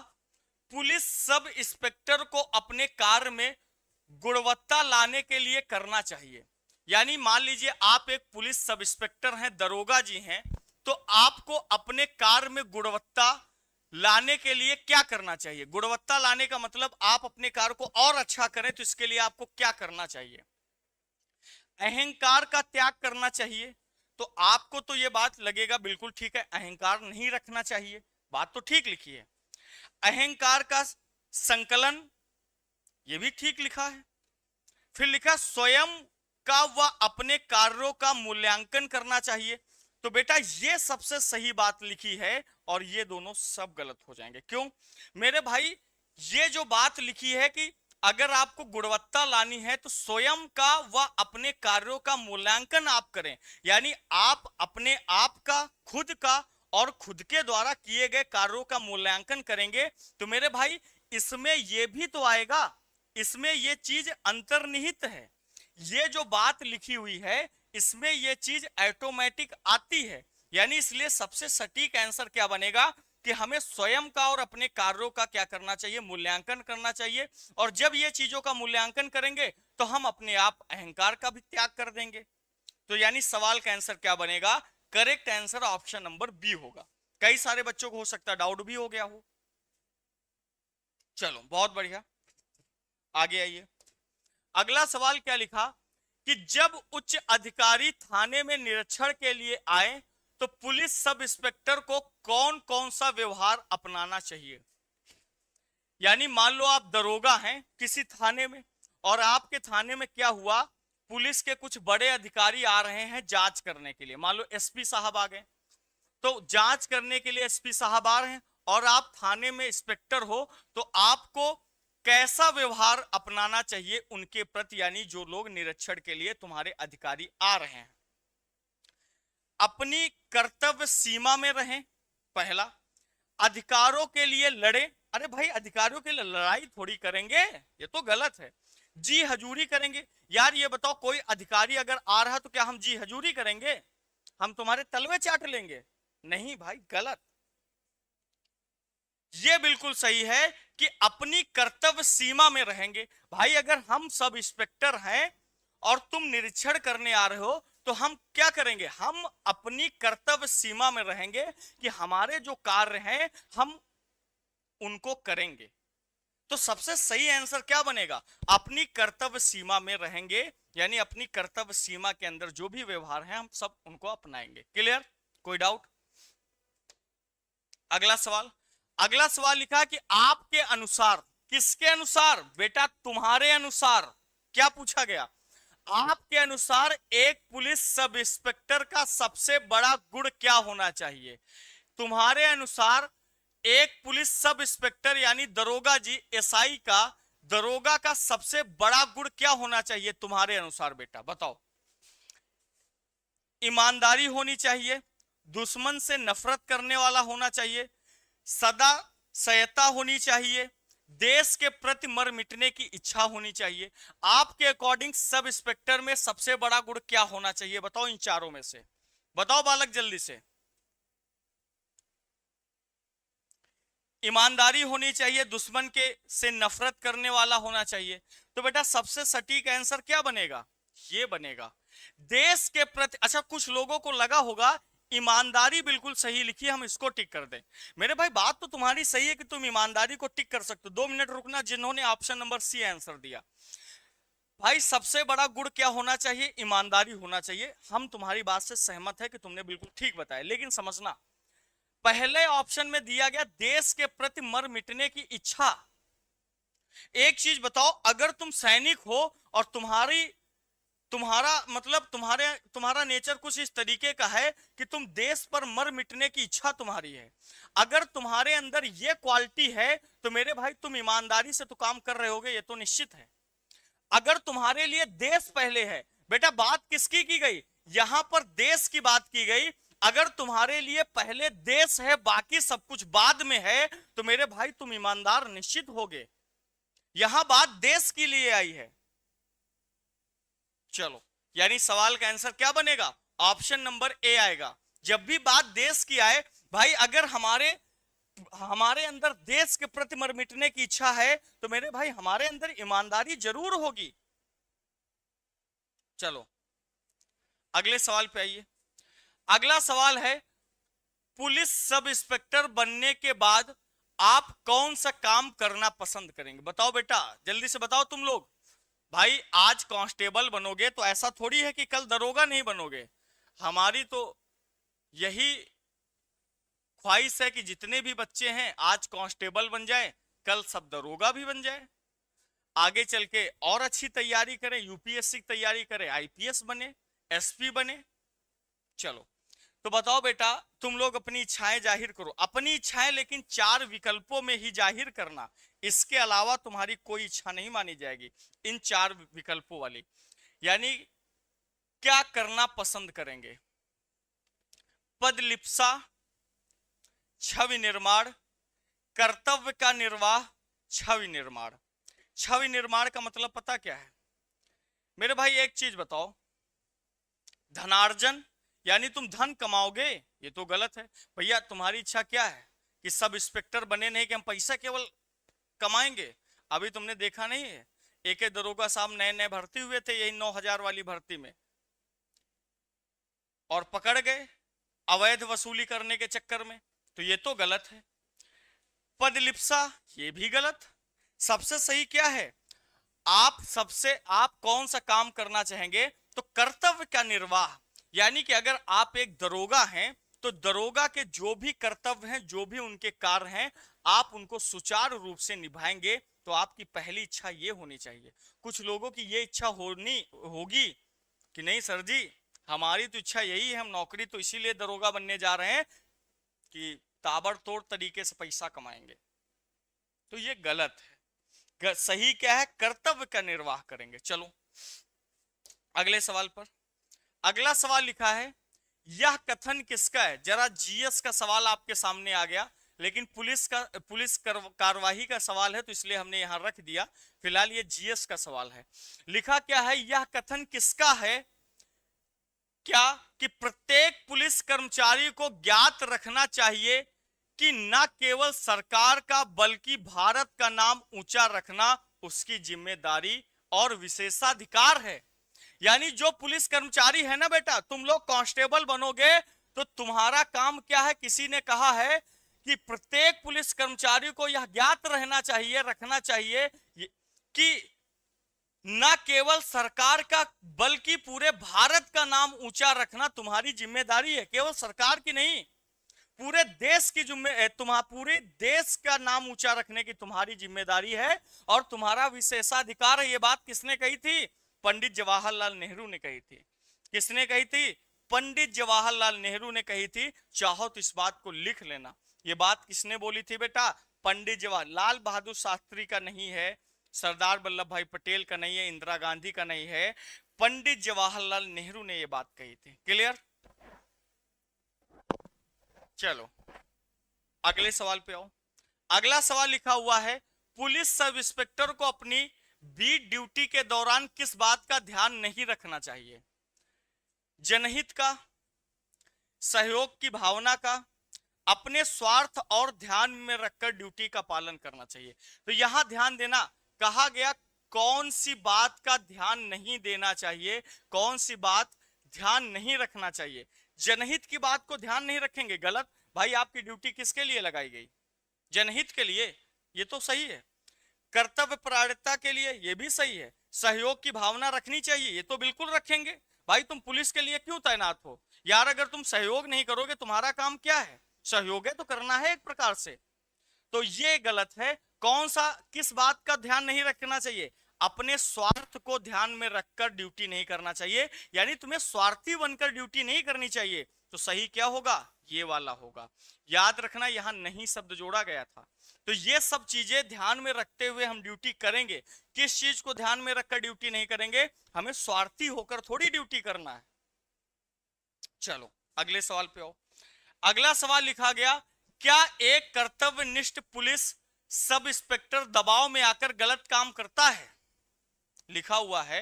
पुलिस सब इंस्पेक्टर को अपने कार्य में गुणवत्ता लाने के लिए करना चाहिए। यानी मान लीजिए आप एक पुलिस सब इंस्पेक्टर हैं, दरोगा जी हैं, तो आपको अपने कार्य में गुणवत्ता लाने के लिए क्या करना चाहिए। गुणवत्ता लाने का मतलब आप अपने कार्य को और अच्छा करें, तो इसके लिए आपको क्या करना चाहिए। अहंकार का त्याग करना चाहिए। तो आपको तो यह बात लगेगा बिल्कुल ठीक है, अहंकार नहीं रखना चाहिए, बात तो ठीक लिखी है। अहंकार का संकलन, यह भी ठीक लिखा है। फिर लिखा स्वयं का व अपने कार्यों का मूल्यांकन करना चाहिए। तो बेटा ये सबसे सही बात लिखी है और ये दोनों सब गलत हो जाएंगे। क्यों मेरे भाई, ये जो बात लिखी है कि अगर आपको गुणवत्ता लानी है तो स्वयं का व अपने कार्यों का मूल्यांकन आप करें, यानी आप अपने आप का, खुद का और खुद के द्वारा किए गए कार्यों का मूल्यांकन करेंगे। तो मेरे भाई इसमें यह भी तो आएगा, इसमें यह चीज अंतर्निहित है। ये जो बात लिखी हुई है इसमें यह चीज ऑटोमेटिक आती है। यानी इसलिए सबसे सटीक आंसर क्या बनेगा कि हमें स्वयं का और अपने कार्यों का क्या करना चाहिए, मूल्यांकन करना चाहिए। और जब ये चीजों का मूल्यांकन करेंगे तो हम अपने आप अहंकार का भी त्याग कर देंगे। तो यानी सवाल का आंसर क्या बनेगा, correct answer option number B होगा। कई सारे बच्चों को हो सकता है डाउट भी हो गया हो। चलो बहुत बढ़िया, आगे आइए। अगला सवाल क्या लिखा कि जब उच्च अधिकारी थाने में निरीक्षण के लिए आए तो पुलिस सब इंस्पेक्टर को कौन कौन सा व्यवहार अपनाना चाहिए। यानी मान लो आप दरोगा हैं किसी थाने में और आपके थाने में क्या हुआ, पुलिस के कुछ बड़े अधिकारी आ रहे हैं जांच करने के लिए। मान लो एसपी साहब आ गए, तो जांच करने के लिए एसपी साहब आ रहे हैं और आप थाने में इंस्पेक्टर हो, तो आपको कैसा व्यवहार अपनाना चाहिए उनके प्रति, यानी जो लोग निरीक्षण के लिए तुम्हारे अधिकारी आ रहे हैं। अपनी कर्तव्य सीमा में रहें, पहला। अधिकारों के लिए लड़े, अरे भाई अधिकारों के लिए लड़ाई थोड़ी करेंगे, ये तो गलत है। जी हजूरी करेंगे, यार ये बताओ कोई अधिकारी अगर आ रहा तो क्या हम जी हजूरी करेंगे, हम तुम्हारे तलवे चाट लेंगे, नहीं भाई गलत। ये बिल्कुल सही है कि अपनी कर्तव्य सीमा में रहेंगे। भाई अगर हम सब इंस्पेक्टर हैं और तुम निरीक्षण करने आ रहे हो तो हम क्या करेंगे, हम अपनी कर्तव्य सीमा में रहेंगे कि हमारे जो कार्य हैं हम उनको करेंगे। तो सबसे सही आंसर क्या बनेगा, अपनी कर्तव्य सीमा में रहेंगे, यानी अपनी कर्तव्य सीमा के अंदर जो भी व्यवहार है हम सब उनको अपनाएंगे। क्लियर, कोई डाउट। अगला सवाल, अगला सवाल लिखा कि आपके अनुसार, किसके अनुसार बेटा, तुम्हारे अनुसार। क्या पूछा गया, आपके अनुसार एक पुलिस सब इंस्पेक्टर का सबसे बड़ा गुण क्या होना चाहिए। तुम्हारे अनुसार एक पुलिस सब इंस्पेक्टर यानी दरोगा जी, एसआई का, दरोगा का सबसे बड़ा गुण क्या होना चाहिए तुम्हारे अनुसार बेटा, बताओ। ईमानदारी होनी चाहिए, दुश्मन से नफरत करने वाला होना चाहिए, सदा सहायता होनी चाहिए, देश के प्रति मर मिटने की इच्छा होनी चाहिए। आपके अकॉर्डिंग सब इंस्पेक्टर में सबसे बड़ा गुण क्या होना चाहिए, बताओ इन चारों में से, बताओ बालक जल्दी से। ईमानदारी होनी चाहिए, दुश्मन के से नफरत करने वाला होना चाहिए। तो बेटा सबसे सटीक आंसर क्या बनेगा, ये बनेगा देश के प्रति। अच्छा कुछ लोगों को लगा होगा ईमानदारी बिल्कुल सही लिखी, हम इसको टिक कर दें। मेरे भाई बात तो तुम्हारी सही है कि तुम ईमानदारी को टिक कर सकते हो। 2 मिनट रुकना जिन्होंने ऑप्शन नंबर सी आंसर दिया। भाई सबसे बड़ा गुण क्या होना चाहिए, ईमानदारी होना चाहिए। हम तुम्हारी बात से सहमत है कि तुमने बिल्कुल ठीक बताया, लेकिन समझना पहले ऑप्शन में दिया गया देश के प्रति मर मिटने की इच्छा। एक चीज बताओ, अगर तुम सैनिक हो और तुम्हारा नेचर कुछ इस तरीके का है कि तुम देश पर मर मिटने की इच्छा तुम्हारी है, अगर तुम्हारे अंदर ये क्वालिटी है तो मेरे भाई तुम ईमानदारी से तो काम कर रहे होगे, ये तो निश्चित है। अगर तुम्हारे लिए देश पहले है, बेटा बात किसकी की गई, यहां पर देश की बात की गई, अगर तुम्हारे लिए पहले देश है, बाकी सब कुछ बाद में है, तो मेरे भाई तुम ईमानदार निश्चित होगे। यहां बात देश के लिए आई है। चलो, यानी सवाल का आंसर क्या बनेगा? ऑप्शन नंबर ए आएगा। जब भी बात देश की आए भाई, अगर हमारे हमारे अंदर देश के प्रति मर मिटने की इच्छा है, तो मेरे भाई हमारे अंदर ईमानदारी जरूर होगी। चलो अगले सवाल पे आइए। अगला सवाल है, पुलिस सब इंस्पेक्टर बनने के बाद आप कौन सा काम करना पसंद करेंगे? बताओ बेटा, जल्दी से बताओ तुम लोग। भाई आज कांस्टेबल बनोगे तो ऐसा थोड़ी है कि कल दरोगा नहीं बनोगे। हमारी तो यही ख्वाहिश है कि जितने भी बच्चे हैं आज कांस्टेबल बन जाए, कल सब दरोगा भी बन जाए, आगे चल के और अच्छी तैयारी करें, यूपीएससी की तैयारी करें, आईपीएस बने, एसपी बने। चलो तो बताओ बेटा, तुम लोग अपनी इच्छाएं जाहिर करो, अपनी इच्छाएं, लेकिन 4 विकल्पों में ही जाहिर करना। इसके अलावा तुम्हारी कोई इच्छा नहीं मानी जाएगी इन 4 विकल्पों वाली। यानी क्या करना पसंद करेंगे? पदलिप्सा, छवि निर्माण, कर्तव्य का निर्वाह, छवि निर्माण। छवि निर्माण का मतलब पता क्या है मेरे भाई? एक चीज बताओ, धनार्जन यानी तुम धन कमाओगे, ये तो गलत है भैया। तुम्हारी इच्छा क्या है कि सब इंस्पेक्टर बने नहीं कि हम पैसा केवल कमाएंगे? अभी तुमने देखा नहीं है, एक दरोगा साहब नए नए भर्ती हुए थे यही 9000 वाली भर्ती में, और पकड़ गए अवैध वसूली करने के चक्कर में। तो ये तो गलत है। पदलिप्सा, ये भी गलत। सबसे सही क्या है? आप कौन सा काम करना चाहेंगे? तो कर्तव्य का निर्वाह, यानी कि अगर आप एक दरोगा हैं तो दरोगा के जो भी कर्तव्य हैं, जो भी उनके कार्य हैं, आप उनको सुचारू रूप से निभाएंगे। तो आपकी पहली इच्छा ये होनी चाहिए। कुछ लोगों की ये इच्छा होगी कि नहीं सर जी, हमारी तो इच्छा यही है, हम नौकरी तो इसीलिए दरोगा बनने जा रहे हैं कि ताबड़तोड़ तरीके से पैसा कमाएंगे। तो ये गलत है। सही क्या है? कर्तव्य का निर्वाह करेंगे। चलो अगले सवाल पर। अगला सवाल लिखा है, यह कथन किसका है? जरा जीएस का सवाल आपके सामने आ गया, लेकिन पुलिस कार्यवाही का सवाल है तो इसलिए हमने यहां रख दिया। फिलहाल ये जीएस का सवाल है। लिखा क्या है, यह कथन किसका है? क्या कि प्रत्येक पुलिस कर्मचारी को ज्ञात रखना चाहिए कि न केवल सरकार का बल्कि भारत का नाम ऊंचा रखना उसकी जिम्मेदारी और विशेषाधिकार है। यानी जो पुलिस कर्मचारी है ना बेटा, तुम लोग कांस्टेबल बनोगे तो तुम्हारा काम क्या है? किसी ने कहा है कि प्रत्येक पुलिस कर्मचारी को यह ज्ञात रहना चाहिए, रखना चाहिए कि न केवल सरकार का बल्कि पूरे भारत का नाम ऊंचा रखना तुम्हारी जिम्मेदारी है। केवल सरकार की नहीं, पूरे देश की पूरे देश का नाम ऊंचा रखने की तुम्हारी जिम्मेदारी है और तुम्हारा विशेषाधिकार है। ये बात किसने कही थी? पंडित जवाहरलाल नेहरू ने कही थी। किसने कही थी? पंडित जवाहरलाल नेहरू ने कही थी। चाहो तो इस बात को लिख लेना। ये बात किसने बोली थी बेटा? पंडित जवाहरलाल बहादुर शास्त्री का नहीं है, सरदार वल्लभ भाई पटेल का नहीं है, इंदिरा गांधी का नहीं है, पंडित जवाहरलाल नेहरू ने यह बात कही थी। क्लियर? चलो अगले सवाल पे आओ। अगला सवाल लिखा हुआ है, पुलिस सब इंस्पेक्टर को अपनी बीट ड्यूटी के दौरान किस बात का ध्यान नहीं रखना चाहिए? जनहित का, सहयोग की भावना का, अपने स्वार्थ और ध्यान में रखकर ड्यूटी का पालन करना चाहिए। तो यहां ध्यान देना, कहा गया कौन सी बात का ध्यान नहीं देना चाहिए, कौन सी बात ध्यान नहीं रखना चाहिए। जनहित की बात को ध्यान नहीं रखेंगे, गलत। भाई आपकी ड्यूटी किसके लिए लगाई गई? जनहित के लिए, ये तो सही है। कर्तव्य परायणता के लिए, ये भी सही है। सहयोग की भावना रखनी चाहिए, ये तो बिल्कुल रखेंगे। भाई तुम पुलिस के लिए क्यों तैनात हो यार? अगर तुम सहयोग नहीं करोगे, तुम्हारा काम क्या है? सहयोग है तो करना है एक प्रकार से। तो ये गलत है। कौन सा, किस बात का ध्यान नहीं रखना चाहिए? अपने स्वार्थ को ध्यान में रखकर ड्यूटी नहीं करना चाहिए, यानी तुम्हें स्वार्थी बनकर ड्यूटी नहीं करनी चाहिए। तो सही क्या होगा? ये वाला होगा। याद रखना, यहां नहीं शब्द जोड़ा गया था। तो ये सब चीजें ध्यान में रखते हुए हम ड्यूटी करेंगे। किस चीज को ध्यान में रखकर ड्यूटी नहीं करेंगे? हमें स्वार्थी होकर थोड़ी ड्यूटी करना है। चलो अगले सवाल पे आओ। अगला सवाल लिखा गया, क्या एक कर्तव्यनिष्ठ पुलिस सब इंस्पेक्टर दबाव में आकर गलत काम करता है? लिखा हुआ है,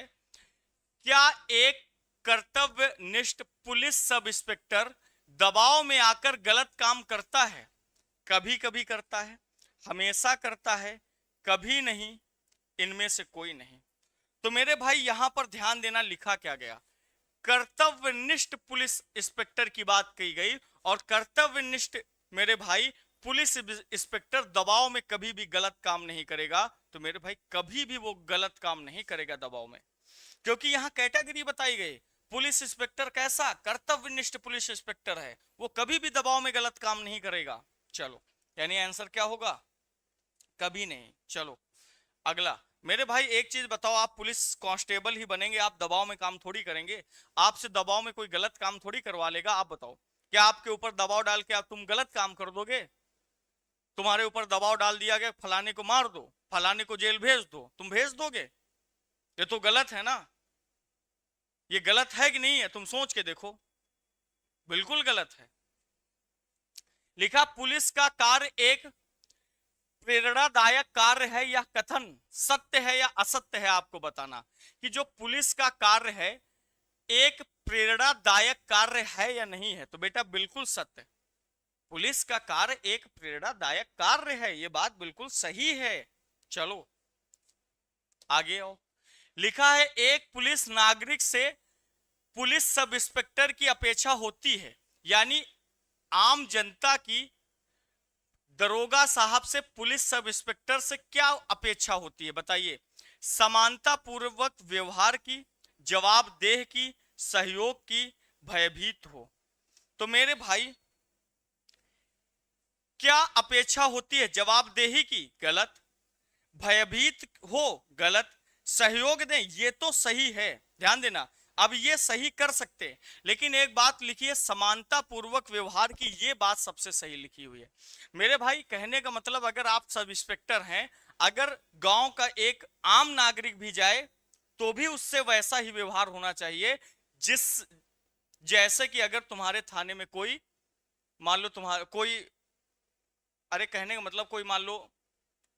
क्या एक कर्तव्यनिष्ठ पुलिस सब इंस्पेक्टर दबाव में आकर गलत काम करता है? कभी कभी करता है, हमेशा करता है, कभी नहीं, इनमें से कोई नहीं। तो मेरे भाई यहां पर ध्यान देना, लिखा क्या गया, कर्तव्यनिष्ठ पुलिस इंस्पेक्टर की बात कही गई, और कर्तव्यनिष्ठ मेरे भाई पुलिस इंस्पेक्टर दबाव में कभी भी गलत काम नहीं करेगा। तो मेरे भाई कभी भी वो गलत काम नहीं करेगा दबाव में, क्योंकि यहां कैटेगरी बताई गई। पुलिस इंस्पेक्टर कैसा? कर्तव्यनिष्ठ पुलिस इंस्पेक्टर है, वो कभी भी दबाव में गलत काम नहीं करेगा। चलो, यानी आंसर क्या होगा? कभी नहीं। चलो अगला। मेरे भाई एक चीज बताओ, आप पुलिस कांस्टेबल ही बनेंगे, आप दबाव में काम थोड़ी करेंगे, आपसे दबाव में कोई गलत काम थोड़ी करवा लेगा। आप बताओ, क्या आपके ऊपर दबाव डाल के आप तुम गलत काम कर दोगे? तुम्हारे ऊपर दबाव डाल दिया गया, फलाने को मार दो, फलाने को जेल भेज दो, तुम भेज दोगे? ये तो गलत है ना, ये गलत है कि नहीं है? तुम सोच के देखो, बिल्कुल गलत है। लिखा, पुलिस का कार्य एक प्रेरणादायक कार्य है, या कथन सत्य है या असत्य है? आपको बताना कि जो पुलिस का कार्य है एक प्रेरणादायक कार्य है या नहीं है। तो बेटा बिल्कुल सत्य, पुलिस का कार्य एक प्रेरणादायक कार्य है, यह बात बिल्कुल सही है। चलो आगे आओ। लिखा है, एक पुलिस नागरिक से पुलिस सब इंस्पेक्टर की अपेक्षा होती है, यानी आम जनता की दरोगा साहब से पुलिस सब इंस्पेक्टर से क्या अपेक्षा होती है? बताइए। समानता पूर्वक व्यवहार की, जवाबदेह की, सहयोग की, भयभीत हो। तो मेरे भाई क्या अपेक्षा होती है? जवाबदेही की, गलत। भयभीत हो, गलत। सहयोग दें, ये तो सही है, ध्यान देना। अब ये सही कर सकते हैं, लेकिन एक बात लिखी है, समानता पूर्वक व्यवहार की, ये बात सबसे सही लिखी हुई है। मेरे भाई कहने का मतलब, अगर आप सब इंस्पेक्टर हैं, अगर गांव का एक आम नागरिक भी जाए तो भी उससे वैसा ही व्यवहार होना चाहिए, जिस जैसे कि अगर तुम्हारे थाने में कोई, मान लो तुम्हारा कोई, अरे कहने का मतलब कोई मान लो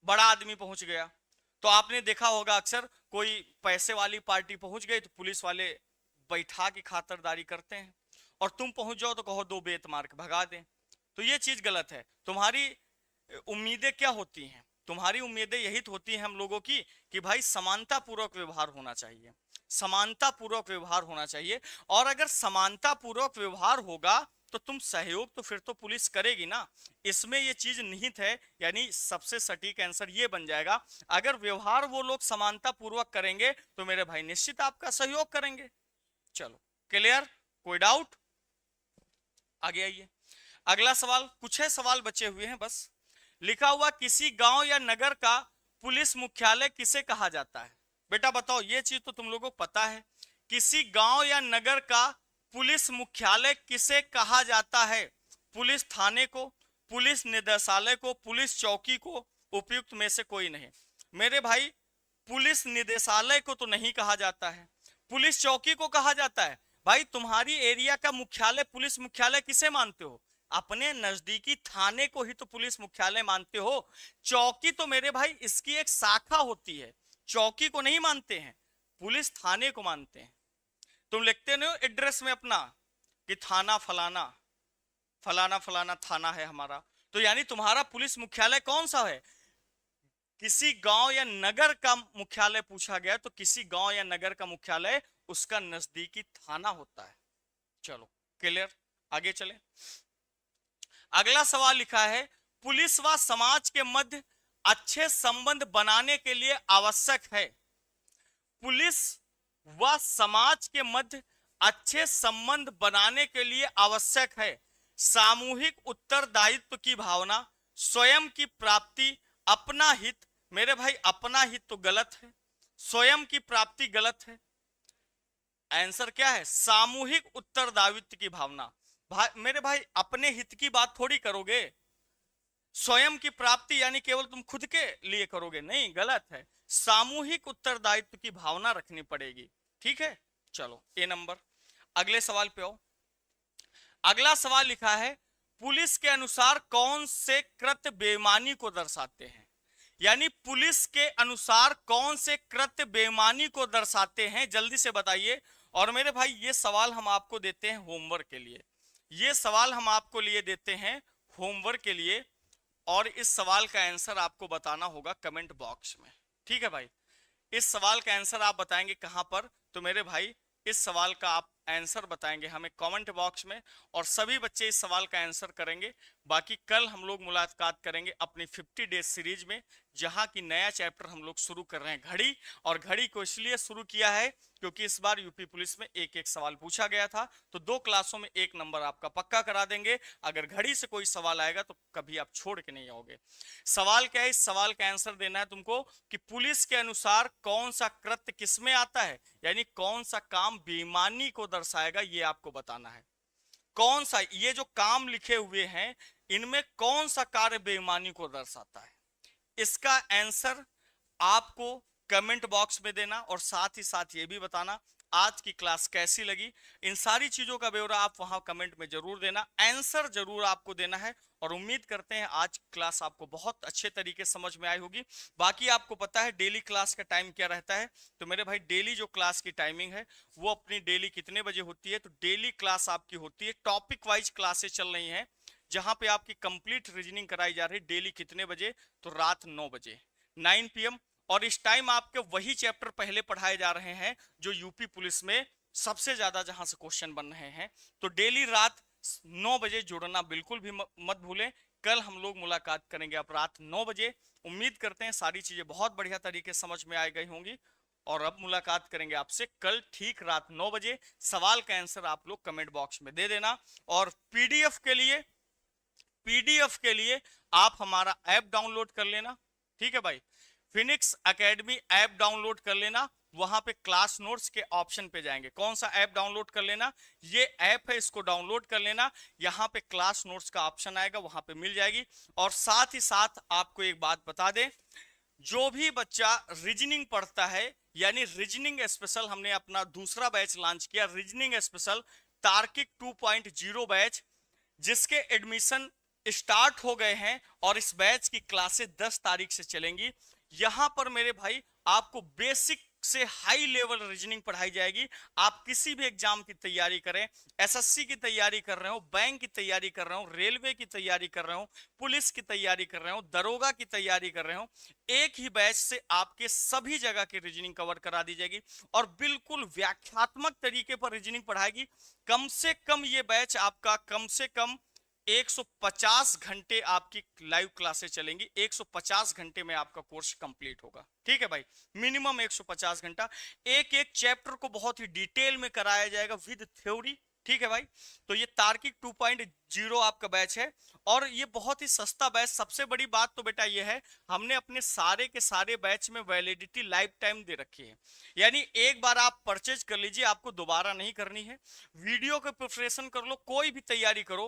बड़ा आदमी पहुंच गया, तो आपने देखा होगा अक्सर कोई पैसे वाली पार्टी पहुंच गई तो पुलिस वाले बैठा के खातिरदारी करते हैं, और तुम पहुंच जाओ तो कहो दो बेत मार के भगा दें। तो ये चीज गलत है। तुम्हारी उम्मीदें क्या होती हैं? तुम्हारी उम्मीदें यही तो होती हैं हम लोगों की कि भाई समानता पूर्वक व्यवहार होना चाहिए, समानता पूर्वक व्यवहार होना चाहिए। और अगर समानता पूर्वक व्यवहार होगा तो तुम सहयोग तो फिर तो पुलिस करेगी ना, इसमें ये चीज निहित है। यानी सबसे सटीक आंसर ये बन जाएगा, अगर व्यवहार वो लोग समानता पूर्वक करेंगे तो मेरे भाई निश्चित आपका सहयोग करेंगे। चलो क्लियर, कोई डाउट? आगे आइए। अगला सवाल, कुछ है सवाल बचे हुए हैं बस। लिखा हुआ, किसी गांव या नगर का पुलिस मुख्यालय किसे कहा जाता है? बेटा बताओ, ये चीज तो तुम लोगों को पता है, किसी गांव या नगर का पुलिस मुख्यालय किसे कहा जाता है? पुलिस थाने को, पुलिस निदेशालय को, पुलिस चौकी को, उपयुक्त में से कोई नहीं। मेरे भाई पुलिस निदेशालय को तो नहीं कहा जाता है, पुलिस चौकी को कहा जाता है। भाई तुम्हारी एरिया का मुख्यालय, पुलिस मुख्यालय किसे मानते हो? अपने नजदीकी थाने को ही तो पुलिस मुख्यालय मानते हो। चौकी तो मेरे भाई इसकी एक शाखा होती है, चौकी को नहीं मानते हैं, पुलिस थाने को मानते हैं। तुम लिखते नहीं हो एड्रेस में अपना कि थाना फलाना, फलाना फलाना थाना है हमारा, तो यानी तुम्हारा पुलिस मुख्यालय कौन सा है? किसी गांव या नगर का मुख्यालय पूछा गया तो किसी गांव या नगर का मुख्यालय उसका नजदीकी थाना होता है। चलो क्लियर, आगे चले। अगला सवाल लिखा है, पुलिस व समाज के मध्य अच्छे संबंध बनाने के लिए आवश्यक है। पुलिस व समाज के मध्य अच्छे संबंध बनाने के लिए आवश्यक है सामूहिक उत्तरदायित्व की भावना, स्वयं की प्राप्ति, अपना हित। मेरे भाई अपना हित तो गलत है, स्वयं की प्राप्ति गलत है। आंसर क्या है? सामूहिक उत्तरदायित्व की भावना। मेरे भाई अपने हित की बात थोड़ी करोगे, स्वयं की प्राप्ति यानी केवल तुम खुद के लिए करोगे, नहीं, गलत है। सामूहिक उत्तरदायित्व की भावना रखनी पड़ेगी, ठीक है। चलो ए नंबर। अगले सवाल पे आओ। अगला सवाल लिखा है, पुलिस के अनुसार कौन से कृत्य बेईमानी को दर्शाते हैं? यानी पुलिस के अनुसार कौन से कृत्य बेईमानी को दर्शाते हैं, जल्दी से बताइए। और मेरे भाई ये सवाल हम आपको देते हैं होमवर्क के लिए, ये सवाल हम आपको लिए देते हैं होमवर्क के लिए, और इस सवाल का आंसर आपको बताना होगा कमेंट बॉक्स में। ठीक है भाई, इस सवाल का आंसर आप बताएंगे कहां पर? तो मेरे भाई इस सवाल का आप आंसर बताएंगे हमें कमेंट बॉक्स में, और सभी बच्चे इस सवाल का आंसर करेंगे। बाकी कल हम लोग मुलाकात करेंगे अपनी 50 डेज सीरीज में, जहां की नया चैप्टर हम लोग शुरू कर रहे हैं घड़ी। और घड़ी को इसलिए शुरू किया है क्योंकि इस बार यूपी पुलिस में एक एक सवाल पूछा गया था, तो 2 क्लासों में 1 नंबर आपका पक्का करा देंगे। अगर घड़ी से कोई सवाल आएगा तो कभी आप छोड़ के नहीं आओगे। सवाल क्या है? इस सवाल का आंसर देना है तुमको कि पुलिस के अनुसार कौन सा कृत्य किसमें आता है, यानी कौन सा काम बेईमानी को दर्शाएगा, ये आपको बताना है। कौन सा, ये जो काम लिखे हुए हैं इनमें कौन सा कार्य बेईमानी को दर्शाता है, इसका आंसर आपको कमेंट बॉक्स में देना, और साथ ही साथ ये भी बताना आज की क्लास कैसी लगी। इन सारी चीजों का ब्यौरा आप वहां कमेंट में जरूर देना, आंसर जरूर आपको देना है। और उम्मीद करते हैं आज क्लास आपको बहुत अच्छे तरीके से समझ में आई होगी। बाकी आपको पता है डेली क्लास का टाइम क्या रहता है, तो मेरे भाई डेली जो क्लास की टाइमिंग है वो अपनी डेली कितने बजे होती है? तो डेली क्लास आपकी होती है, टॉपिक वाइज क्लासेस चल रही हैं, जहां पे आपकी कंप्लीट रीजनिंग कराई जा रही है। डेली कितने बजे? तो रात 9 बजे, 9 PM। और इस टाइम आपके वही चैप्टर पहले पढ़ाए जा रहे हैं जो यूपी पुलिस में सबसे ज्यादा जहां से क्वेश्चन बन रहे हैं। तो डेली रात 9 बजे जुड़ना बिल्कुल भी मत भूलें। कल हम लोग मुलाकात करेंगे अब रात 9 बजे। उम्मीद करते हैं सारी चीजें बहुत बढ़िया तरीके से समझ में आ गई होंगी, और अब मुलाकात करेंगे आपसे कल ठीक रात 9 बजे। सवाल का आंसर आप लोग कमेंट बॉक्स में दे देना, और पीडीएफ के लिए आप हमारा ऐप डाउनलोड कर लेना। ठीक है भाई, फिनिक्स एकेडमी ऐप डाउनलोड कर लेना। वहां पे क्लास नोट्स के ऑप्शन पे जाएंगे, कौन सा ऐप डाउनलोड कर लेना? ये ऐप है, इसको डाउनलोड कर लेना। यहाँ पे क्लास नोट्स का ऑप्शन आएगा, वहां पे मिल जाएगी। और साथ ही साथ आपको एक बात बता दें, जो भी बच्चा रीजनिंग पढ़ता है, यानी रीजनिंग स्पेशल, हमने अपना दूसरा बैच लॉन्च किया, रीजनिंग स्पेशल तार्किक 2.0 बैच, जिसके एडमिशन स्टार्ट हो गए हैं, और इस बैच की क्लासेस 10 तारीख से चलेंगी। यहां पर मेरे भाई आपको बेसिक से हाई लेवल रीजनिंग पढ़ाई जाएगी। आप किसी भी एग्जाम की तैयारी करें, एसएससी की तैयारी कर रहे हो, बैंक की तैयारी कर रहे हो, रेलवे की तैयारी कर रहे हो, पुलिस की तैयारी कर रहे हो, दरोगा की तैयारी कर रहे हो, एक ही बैच से आपके सभी जगह की रीजनिंग कवर करा दी जाएगी, और बिल्कुल व्याख्यात्मक तरीके पर रीजनिंग पढ़ाएगी। कम से कम ये बैच आपका कम से कम 150 घंटे आपकी लाइव क्लासेस चलेंगी, 150 घंटे में आपका कोर्स कंप्लीट होगा। ठीक है भाई, मिनिमम 150 घंटा। एक एक चैप्टर को बहुत ही डिटेल में कराया जाएगा विद थ्योरी। ठीक है भाई, तो ये तार्किक 2.0 आपका बैच है, और ये बहुत ही सस्ता बैच। सबसे बड़ी बात तो बेटा ये है, हमने अपने सारे के सारे बैच में वैलिडिटी लाइफ टाइम दे रखी है, यानी एक बार आप परचेज कर लीजिए, आपको दोबारा नहीं करनी है। वीडियो का प्रिपरेशन कर लो, कोई भी तैयारी करो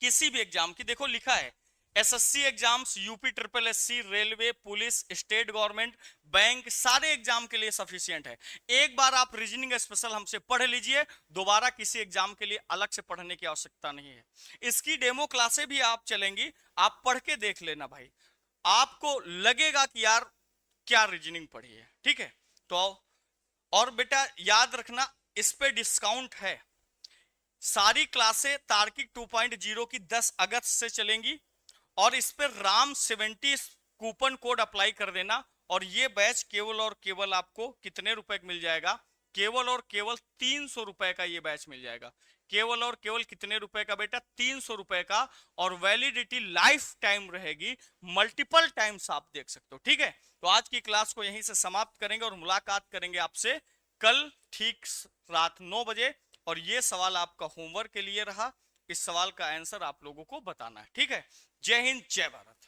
किसी भी एग्जाम की। देखो लिखा है SSC exams, UP triple SC, railway, police, state government, bank, सारे एग्जाम के लिए सफिशिएंट है। एक बार आप रीजनिंग स्पेशल हमसे पढ़ लीजिए, दोबारा किसी एग्जाम के लिए अलग से पढ़ने की आवश्यकता नहीं है। इसकी डेमो क्लासें भी आप चलेंगी, आप पढ़ के देख लेना भाई, आपको लगेगा कि यार क्या रीजनिंग पढ़ी है। ठीक है, तो और बेटा याद रखना इस पे डिस्काउंट है। सारी क्लासें तार्किक 2.0 की 10 अगस्त से चलेंगी, और इस पर राम 70 कूपन कोड अप्लाई कर देना, और ये बैच केवल और केवल आपको कितने रुपए मिल जाएगा? केवल और केवल 300 रुपए का ये बैच मिल जाएगा। केवल और केवल कितने रुपए का बेटा? 300 रुपए का, और वैलिडिटी लाइफ टाइम रहेगी, मल्टीपल टाइम्स आप देख सकते हो। ठीक है, तो आज की क्लास को यहीं से समाप्त करेंगे, और मुलाकात करेंगे आपसे कल ठीक रात 9 बजे। और ये सवाल आपका होमवर्क के लिए रहा, इस सवाल का आंसर आप लोगों को बताना है। ठीक है, जय हिंद, जय भारत।